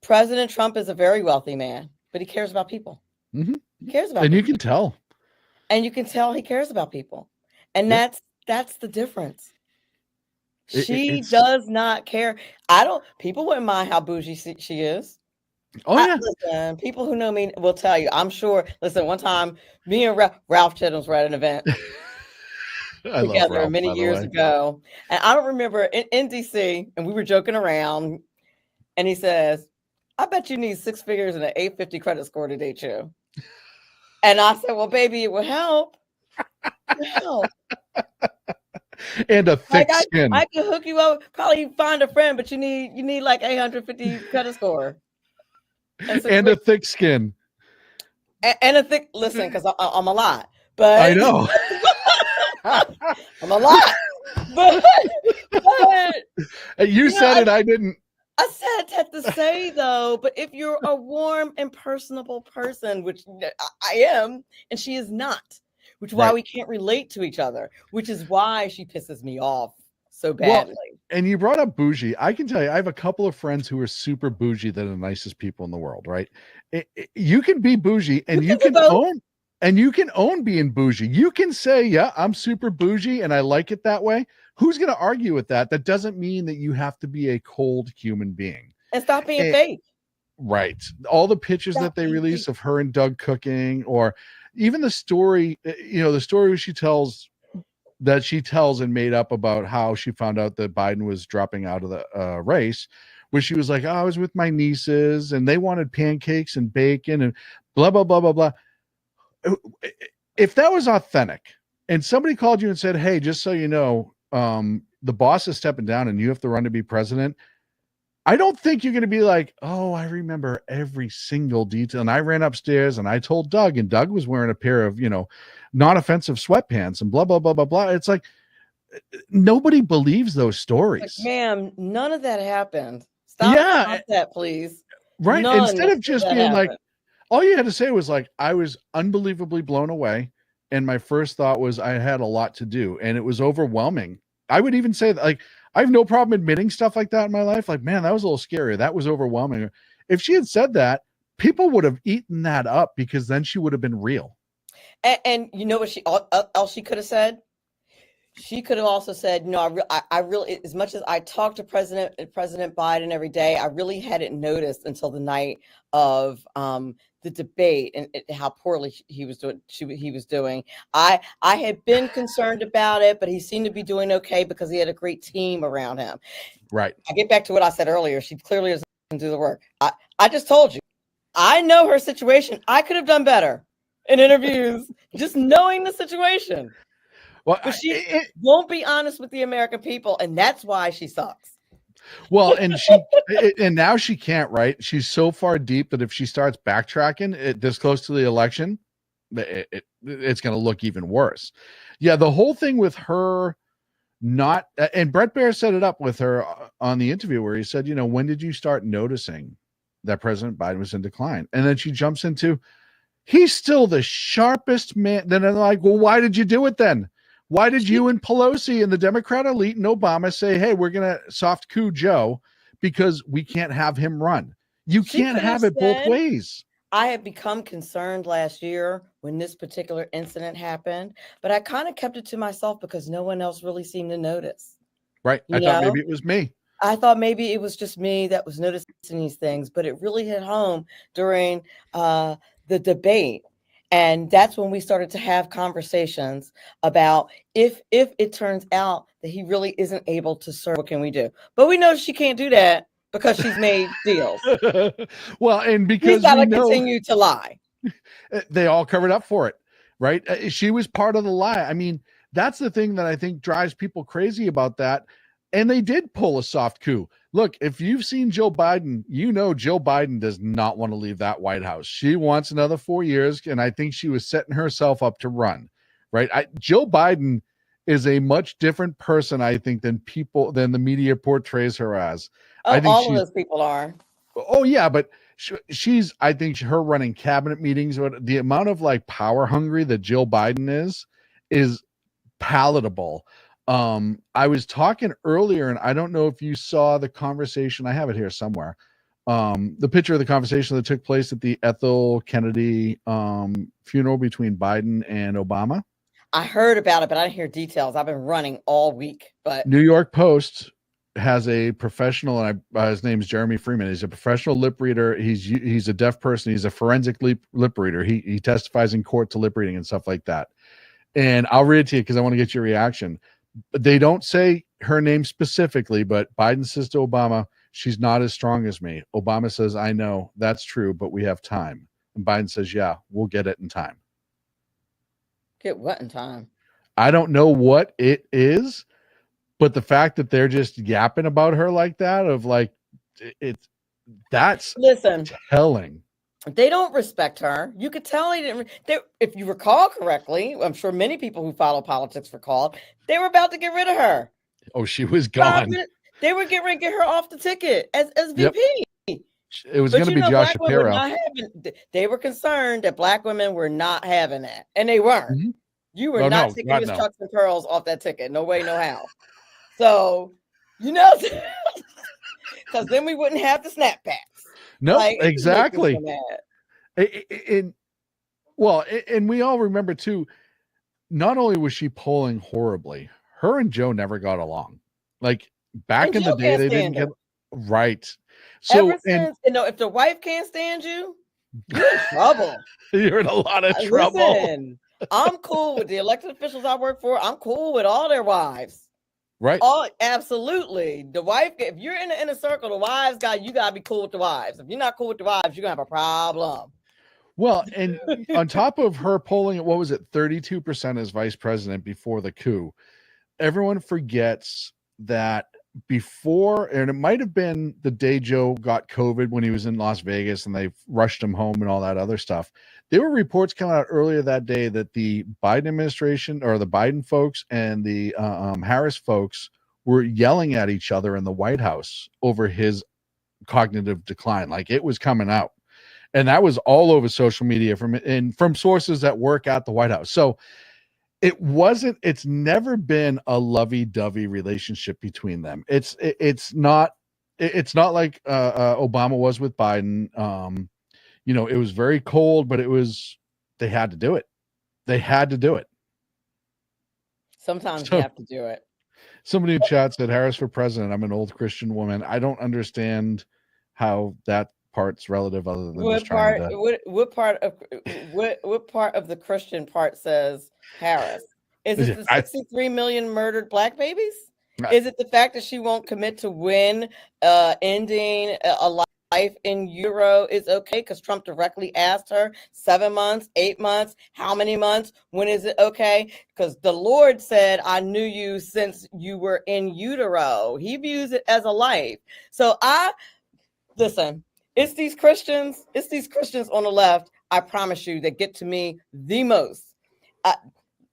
President Trump is a very wealthy man, but he cares about people. Mm-hmm. He cares about and people. You can tell. And you can tell he cares about people. And that's the difference. She does not care. People wouldn't mind how bougie she is. Oh, yeah. Listen, people who know me will tell you, I'm sure. Listen, one time, me and Ralph Chittum's were at an event together Ralph, many years ago. And I don't remember in DC, and we were joking around. And he says, I bet you need 6 figures and an 850 credit score to date you. And I said, well, baby, it would help. It would help. And a thick skin. I can hook you up, probably find a friend, but you need like 850 credit score. And a thick skin. And a thick, listen, because I'm a lot. But I know. I'm a lot. But you said it, I didn't. I said that to say, though, but if you're a warm and personable person, which I am, and she is not, which is why we can't relate to each other, which is why she pisses me off so badly. Well, and you brought up bougie. I can tell you, I have a couple of friends who are super bougie that are the nicest people in the world, right? You can be bougie and you can own being bougie. You can say, yeah, I'm super bougie and I like it that way. Who's going to argue with that? That doesn't mean that you have to be a cold human being. And stop being fake. Right. All the pictures that they release of her and Doug cooking, or even the story, the story she tells and made up about how she found out that Biden was dropping out of the race, where she was like, I was with my nieces and they wanted pancakes and bacon and blah, blah, blah, blah, blah. If that was authentic and somebody called you and said, hey, just so you know, the boss is stepping down and you have to run to be president, I don't think you're going to be like, oh, I remember every single detail. And I ran upstairs and I told Doug, and Doug was wearing a pair of, non-offensive sweatpants and blah, blah, blah, blah, blah. It's like, nobody believes those stories. Like, ma'am, none of that happened. Stop that, please. Right. Instead of just being like, all you had to say was like, I was unbelievably blown away. And my first thought was I had a lot to do and it was overwhelming. I would even say that, like, I have no problem admitting stuff like that in my life. Like, man, that was a little scary. That was overwhelming. If she had said that, people would have eaten that up because then she would have been real. And you know what else she could have said? She could have also said, no, I really, as much as I talk to President Biden every day, I really hadn't noticed until the night of the debate and how poorly he was doing. I had been concerned about it, but he seemed to be doing okay because he had a great team around him. Right. I get back to what I said earlier. She clearly doesn't do the work. I just told you, I know her situation. I could have done better in interviews, just knowing the situation. Well, but she won't be honest with the American people, and that's why she sucks. Well, and now she can't, right? She's so far deep that if she starts backtracking this close to the election, it's going to look even worse. Yeah, the whole thing with her not, and Brett Baer set it up with her on the interview where he said, when did you start noticing that President Biden was in decline? And then she jumps into, he's still the sharpest man. Then I'm like, well, why did you do it then? Why did you and Pelosi and the Democrat elite and Obama say, hey, we're going to soft coup Joe because we can't have him run? You can't have it both ways. I had become concerned last year when this particular incident happened, but I kind of kept it to myself because no one else really seemed to notice. Right. I thought maybe it was me. I thought maybe it was just me that was noticing these things, but it really hit home during the debate. And that's when we started to have conversations about if it turns out that he really isn't able to serve, what can we do? But we know she can't do that because she's made deals. Well, and because he's got to continue to lie. They all covered up for it, right? She was part of the lie. I mean, that's the thing that I think drives people crazy about that. And they did pull a soft coup. Look, if you've seen Joe Biden, Joe Biden does not want to leave that White House. She wants another 4 years, and I think she was setting herself up to run, right? Joe Biden is a much different person, I think, than the media portrays her as. Oh, I think all of those people are. Oh, yeah, but she's, I think her running cabinet meetings, the amount of power hungry that Jill Biden is palatable. I was talking earlier, and I don't know if you saw the conversation. I have it here somewhere. The picture of the conversation that took place at the Ethel Kennedy funeral between Biden and Obama. I heard about it, but I didn't hear details. I've been running all week. But New York Post has a professional, and his name is Jeremy Freeman. He's a professional lip reader. He's a deaf person. He's a forensic lip reader. He testifies in court to lip reading and stuff like that. And I'll read it to you because I want to get your reaction. They don't say her name specifically, but Biden says to Obama, she's not as strong as me. Obama says, I know that's true, but we have time. And Biden says, yeah, we'll get it in time. Get what in time? I don't know what it is, but the fact that they're just yapping about her like that, that's telling. They don't respect her. You could tell they didn't. If you recall correctly, I'm sure many people who follow politics recall, they were about to get rid of her. Oh, she was gone. They were getting ready to get her off the ticket as VP. Yep. It was going to be Josh Shapiro. They were concerned that Black women were not having that, and they weren't. Mm-hmm. You were not taking Miss Chucks and Pearls off that ticket. No way, no how. So, because then we wouldn't have the snapbacks. No, exactly. And we all remember too, not only was she polling horribly, her and Joe never got along. Back in the day, they didn't get right. So, if the wife can't stand you, you're in trouble. You're in a lot of trouble. Listen, I'm cool with the elected officials I work for. I'm cool with all their wives. Right. Oh, absolutely. The wife, if you're in the inner circle, the wives you gotta be cool with the wives. If you're not cool with the wives, you're gonna have a problem. Well, and on top of her polling at 32% as vice president before the coup, everyone forgets that before, and it might have been the day Joe got COVID when he was in Las Vegas and they rushed him home and all that other stuff. There were reports coming out earlier that day that the Biden administration, or the Biden folks and the Harris folks, were yelling at each other in the White House over his cognitive decline. It was coming out, and that was all over social media from sources that work at the White House. So it's never been a lovey-dovey relationship between them. It's not like Obama was with Biden. It was very cold, but they had to do it. They had to do it. Sometimes So- you have to do it. Somebody in chat said Harris for president. I'm an old Christian woman. I don't understand how that part's relative other than just trying to. What part of the Christian part says Harris? Is it the 63 million murdered black babies? Is it the fact that she won't commit to when ending a life in utero is okay because Trump directly asked her 7 months, 8 months, how many months, when is it okay? Because the Lord said, I knew you since you were in utero. He views it as a life. So listen, it's these Christians on the left, I promise you, that get to me the most.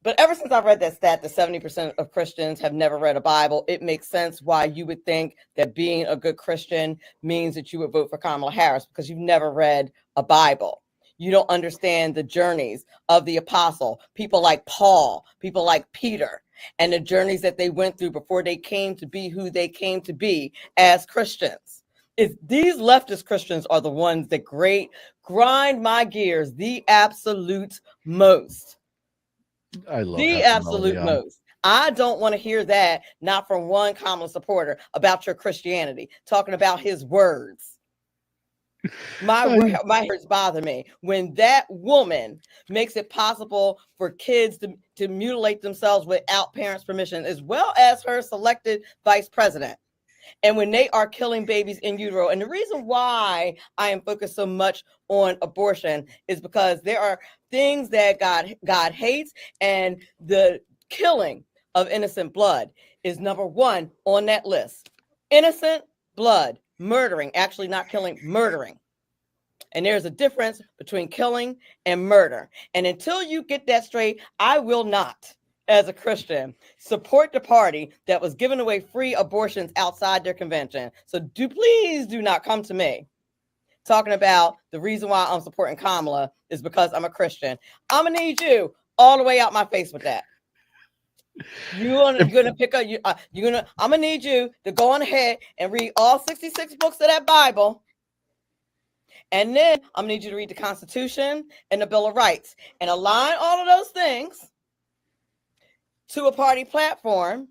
But ever since I read that stat that 70% of Christians have never read a Bible, it makes sense why you would think that being a good Christian means that you would vote for Kamala Harris, because you've never read a Bible. You don't understand the journeys of the apostle, people like Paul, people like Peter, and the journeys that they went through before they came to be who they came to be as Christians. These leftist Christians are the ones that grind my gears the absolute most. I love the absolute most. I don't want to hear that, not from one Kamala supporter, about your Christianity, talking about his words. My words bother me. When that woman makes it possible for kids to mutilate themselves without parents' permission, as well as her selected vice president, and when they are killing babies in utero. And the reason why I am focused so much on abortion is because there are things that God hates, and the killing of innocent blood is number one on that list. Innocent blood, murdering, actually not killing, murdering. And there's a difference between killing and murder. And until you get that straight, I will not, as a Christian, support the party that was giving away free abortions outside their convention. So please do not come to me talking about the reason why I'm supporting Kamala is because I'm a Christian. I'm gonna need you all the way out my face with that. I'm gonna need you to go on ahead and read all 66 books of that Bible. And then I'm gonna need you to read the Constitution and the Bill of Rights and align all of those things to a party platform,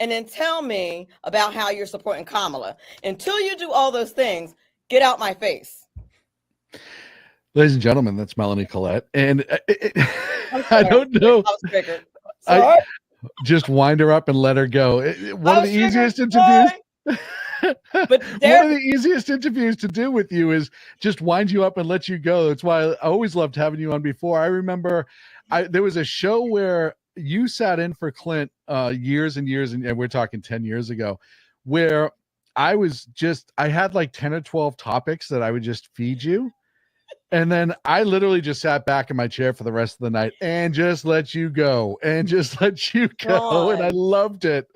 and then tell me about how you're supporting Kamala. Until you do all those things, get out my face. Ladies and gentlemen, that's Melanie Colette. And I don't know. I just wind her up and let her go. One of the easiest interviews. But one of the easiest interviews to do with you is just wind you up and let you go. That's why I always loved having you on before. I remember there was a show where you sat in for Clint years and years, and we're talking 10 years ago, where I had like 10 or 12 topics that I would just feed you. And then I literally just sat back in my chair for the rest of the night and just let you go and just let you go. And I loved it.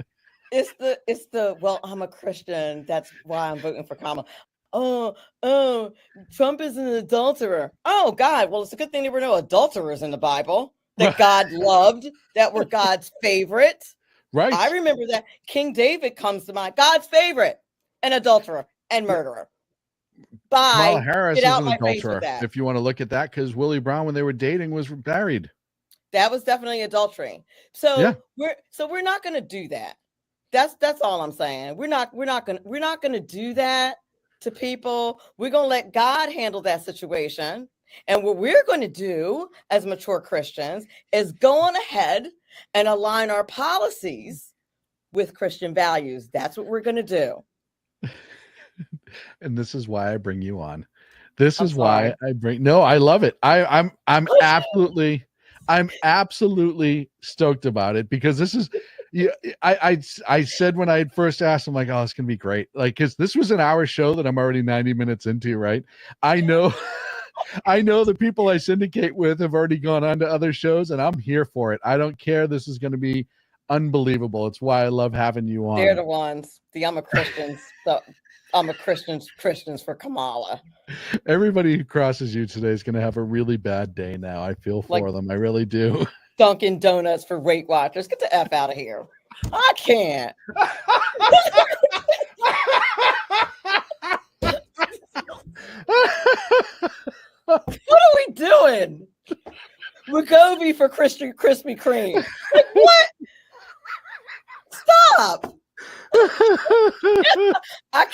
It's the well, I'm a Christian. That's why I'm voting for Kamala. Oh, Trump is an adulterer. Oh, God. Well, it's a good thing there were no adulterers in the Bible that God loved, that were God's favorite. Right. I remember that. King David comes to mind. God's favorite, an adulterer and murderer. Bye. Kamala Harris is an face with adulterer, that. if you want to look at that, because Willie Brown, when they were dating, was married. That was definitely adultery. So we're not going to do that. That's all I'm saying. We're not going to do that to people. We're going to let God handle that situation. And what we're going to do as mature Christians is go on ahead and align our policies with Christian values. That's what we're going to do. And this is why I bring you on. This is why I bring. No, I love it. I'm absolutely stoked about it, because this is. Yeah, I said when I had first asked, I'm like, oh, it's gonna be great. Like, because this was an hour show that I'm already 90 minutes into, right? I know the people I syndicate with have already gone on to other shows, and I'm here for it. I don't care. This is gonna be unbelievable. It's why I love having you on. They're the ones. I'm a Christian. So I'm a Christians for Kamala. Everybody who crosses you today is gonna have a really bad day now. I feel for them. I really do. Dunkin' Donuts for Weight Watchers. Get the F out of here. I can't. What are we doing? Wegovy for Krispy Kreme. Like, what? Stop. I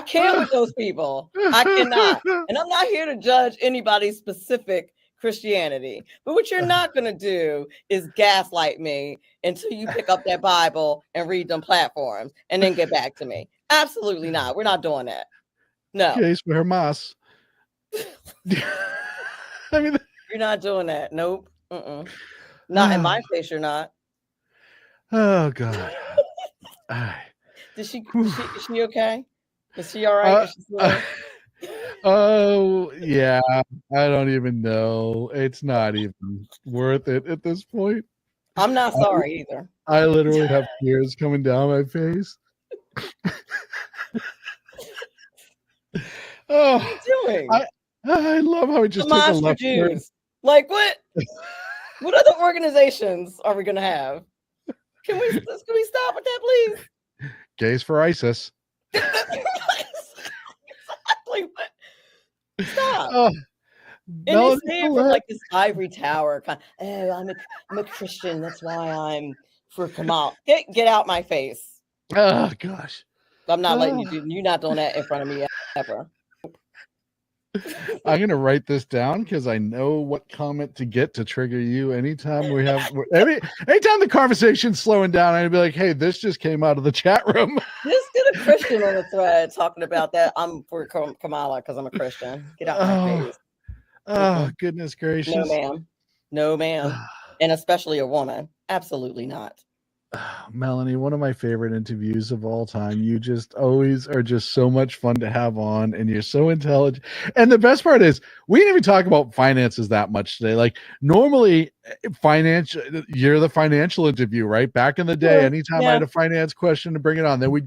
can't with those people. I cannot. And I'm not here to judge anybody's specific Christianity. But what you're not going to do is gaslight me until you pick up that Bible and read them platforms and then get back to me. Absolutely not. We're not doing that. No. Case for Hamas. I mean, you're not doing that. Nope. Not in my face, you're not. Oh, God. Is she okay? Is she all right? Oh, yeah. I don't even know. It's not even worth it at this point. I'm not sorry either. I literally have tears coming down my face. Oh, what are you doing? I love how it just took a left turn. Like what? What other organizations are we gonna have? Can we stop with that, please? Gays for ISIS. Exactly. What? Stop. And they say it from like this ivory tower kind of, I'm a Christian, that's why I'm for Kamala. Get out my face. Oh gosh. I'm not letting you do. You're not doing that in front of me ever. I'm gonna write this down because I know what comment to get to trigger you. Anytime we have, anytime the conversation's slowing down, I'd be like, "Hey, this just came out of the chat room." Just get a Christian on the thread talking about that. I'm for Kamala because I'm a Christian. Get out my face. Oh goodness gracious! No, ma'am, and especially a woman. Absolutely not. Melanie, one of my favorite interviews of all time. You just always are just so much fun to have on, and you're so intelligent. And the best part is we didn't even talk about finances that much today. Like normally you're the financial interview, right? Back in the day, anytime I had a finance question to bring it on, then we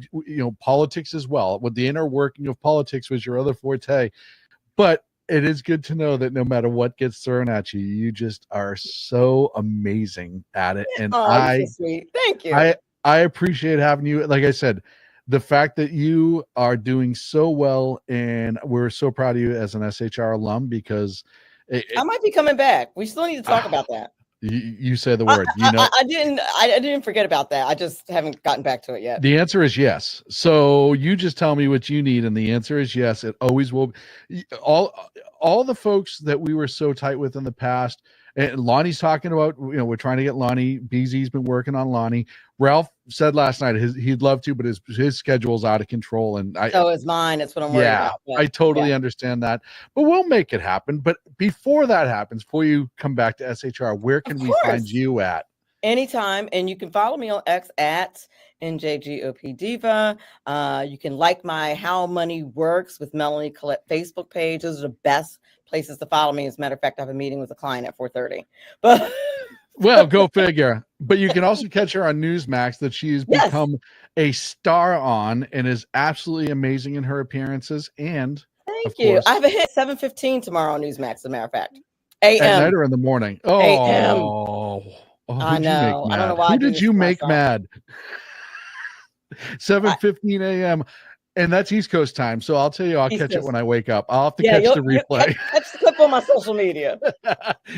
politics as well. With the inner working of politics was your other forte. But it is good to know that no matter what gets thrown at you, you just are so amazing at it. And so sweet. Thank you. I appreciate having you. Like I said, the fact that you are doing so well, and we're so proud of you as an SHR alum, because I might be coming back. We still need to talk about that. You say the word. I didn't forget about that. I just haven't gotten back to it yet. The answer is yes. So you just tell me what you need, and the answer is yes. It always will. All the folks that we were so tight with in the past, and Lonnie's talking about, we're trying to get Lonnie. BZ's been working on Lonnie. Ralph said last night he'd love to, but his schedule's out of control. And so is mine. It's what I'm worried about. Yeah, I totally understand that. But we'll make it happen. But before that happens, before you come back to SHR, where can we find you at? Anytime. And you can follow me on X at NJGOP Diva. You can like my How Money Works with Melanie Colette Facebook page. Those are the best places to follow me. As a matter of fact, I have a meeting with a client at 4:30. But well, go figure. But you can also catch her on Newsmax that she's become a star on and is absolutely amazing in her appearances. And thank you. I have a hit 7:15 tomorrow on Newsmax, as a matter of fact. AM. At night or in the morning? Oh, I know. I don't know why. Who did you make mad? 7:15 a.m. And that's East Coast time. So I'll tell you, I'll catch it when I wake up. I'll have to catch the replay. Catch the clip on my social media.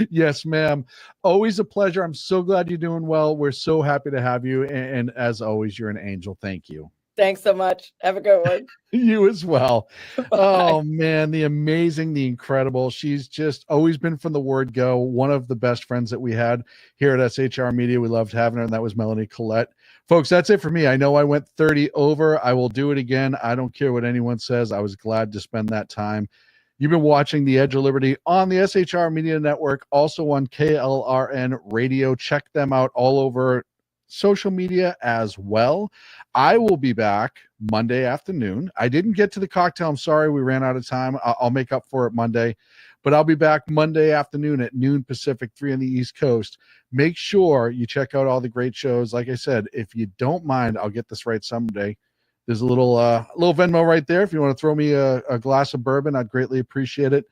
Yes, ma'am. Always a pleasure. I'm so glad you're doing well. We're so happy to have you. And as always, you're an angel. Thank you. Thanks so much. Have a good one. You as well. Oh, man. The amazing, the incredible. She's just always been from the word go. One of the best friends that we had here at SHR Media. We loved having her, and that was Melanie Colette. Folks, that's it for me. I know I went 30 over. I will do it again. I don't care what anyone says. I was glad to spend that time. You've been watching The Edge of Liberty on the SHR Media Network, also on KLRN Radio. Check them out all over social media as well. I will be back Monday afternoon. I didn't get to the cocktail. I'm sorry. We ran out of time. I'll make up for it Monday. But I'll be back Monday afternoon at noon Pacific, 3 on the East Coast. Make sure you check out all the great shows. Like I said, if you don't mind, I'll get this right someday. There's a little Venmo right there. If you want to throw me a glass of bourbon, I'd greatly appreciate it.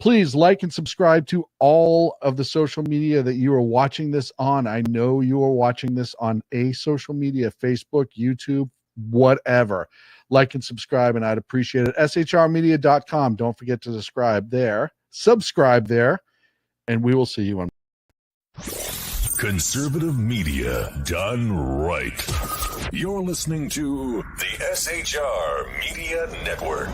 Please like and subscribe to all of the social media that you are watching this on. I know you are watching this on a social media, Facebook, YouTube, whatever. Like and subscribe, and I'd appreciate it. shrmedia.com. Don't forget to subscribe there, and we will see you on Conservative media done right. You're listening to the SHR Media Network.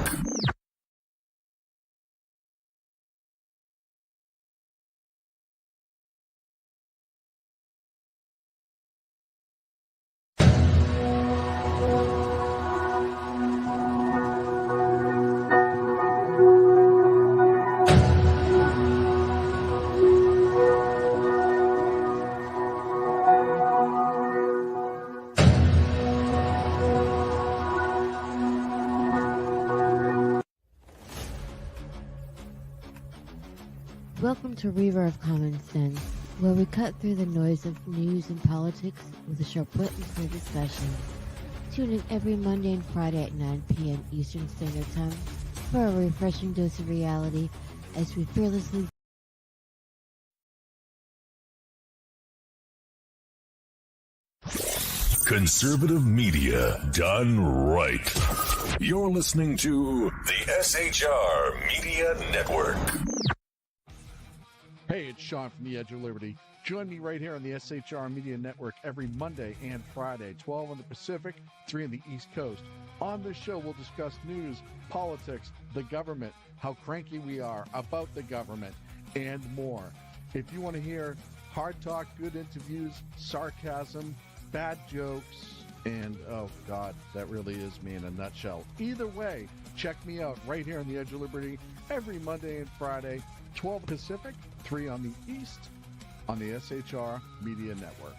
Welcome to Reaver of Common Sense, where we cut through the noise of news and politics with a sharp wit and clear discussion. Tune in every Monday and Friday at 9 p.m. Eastern Standard Time for a refreshing dose of reality as we fearlessly Conservative media done right. You're listening to the SHR Media Network. Hey, it's Sean from the Edge of Liberty. Join me right here on the SHR Media Network every Monday and Friday, 12 on the Pacific, 3 on the East Coast. On this show, we'll discuss news, politics, the government, how cranky we are about the government, and more. If you want to hear hard talk, good interviews, sarcasm, bad jokes, and oh God, that really is me in a nutshell. Either way, check me out right here on the Edge of Liberty every Monday and Friday, 12 Pacific, 3 on the East, on the SHR Media Network.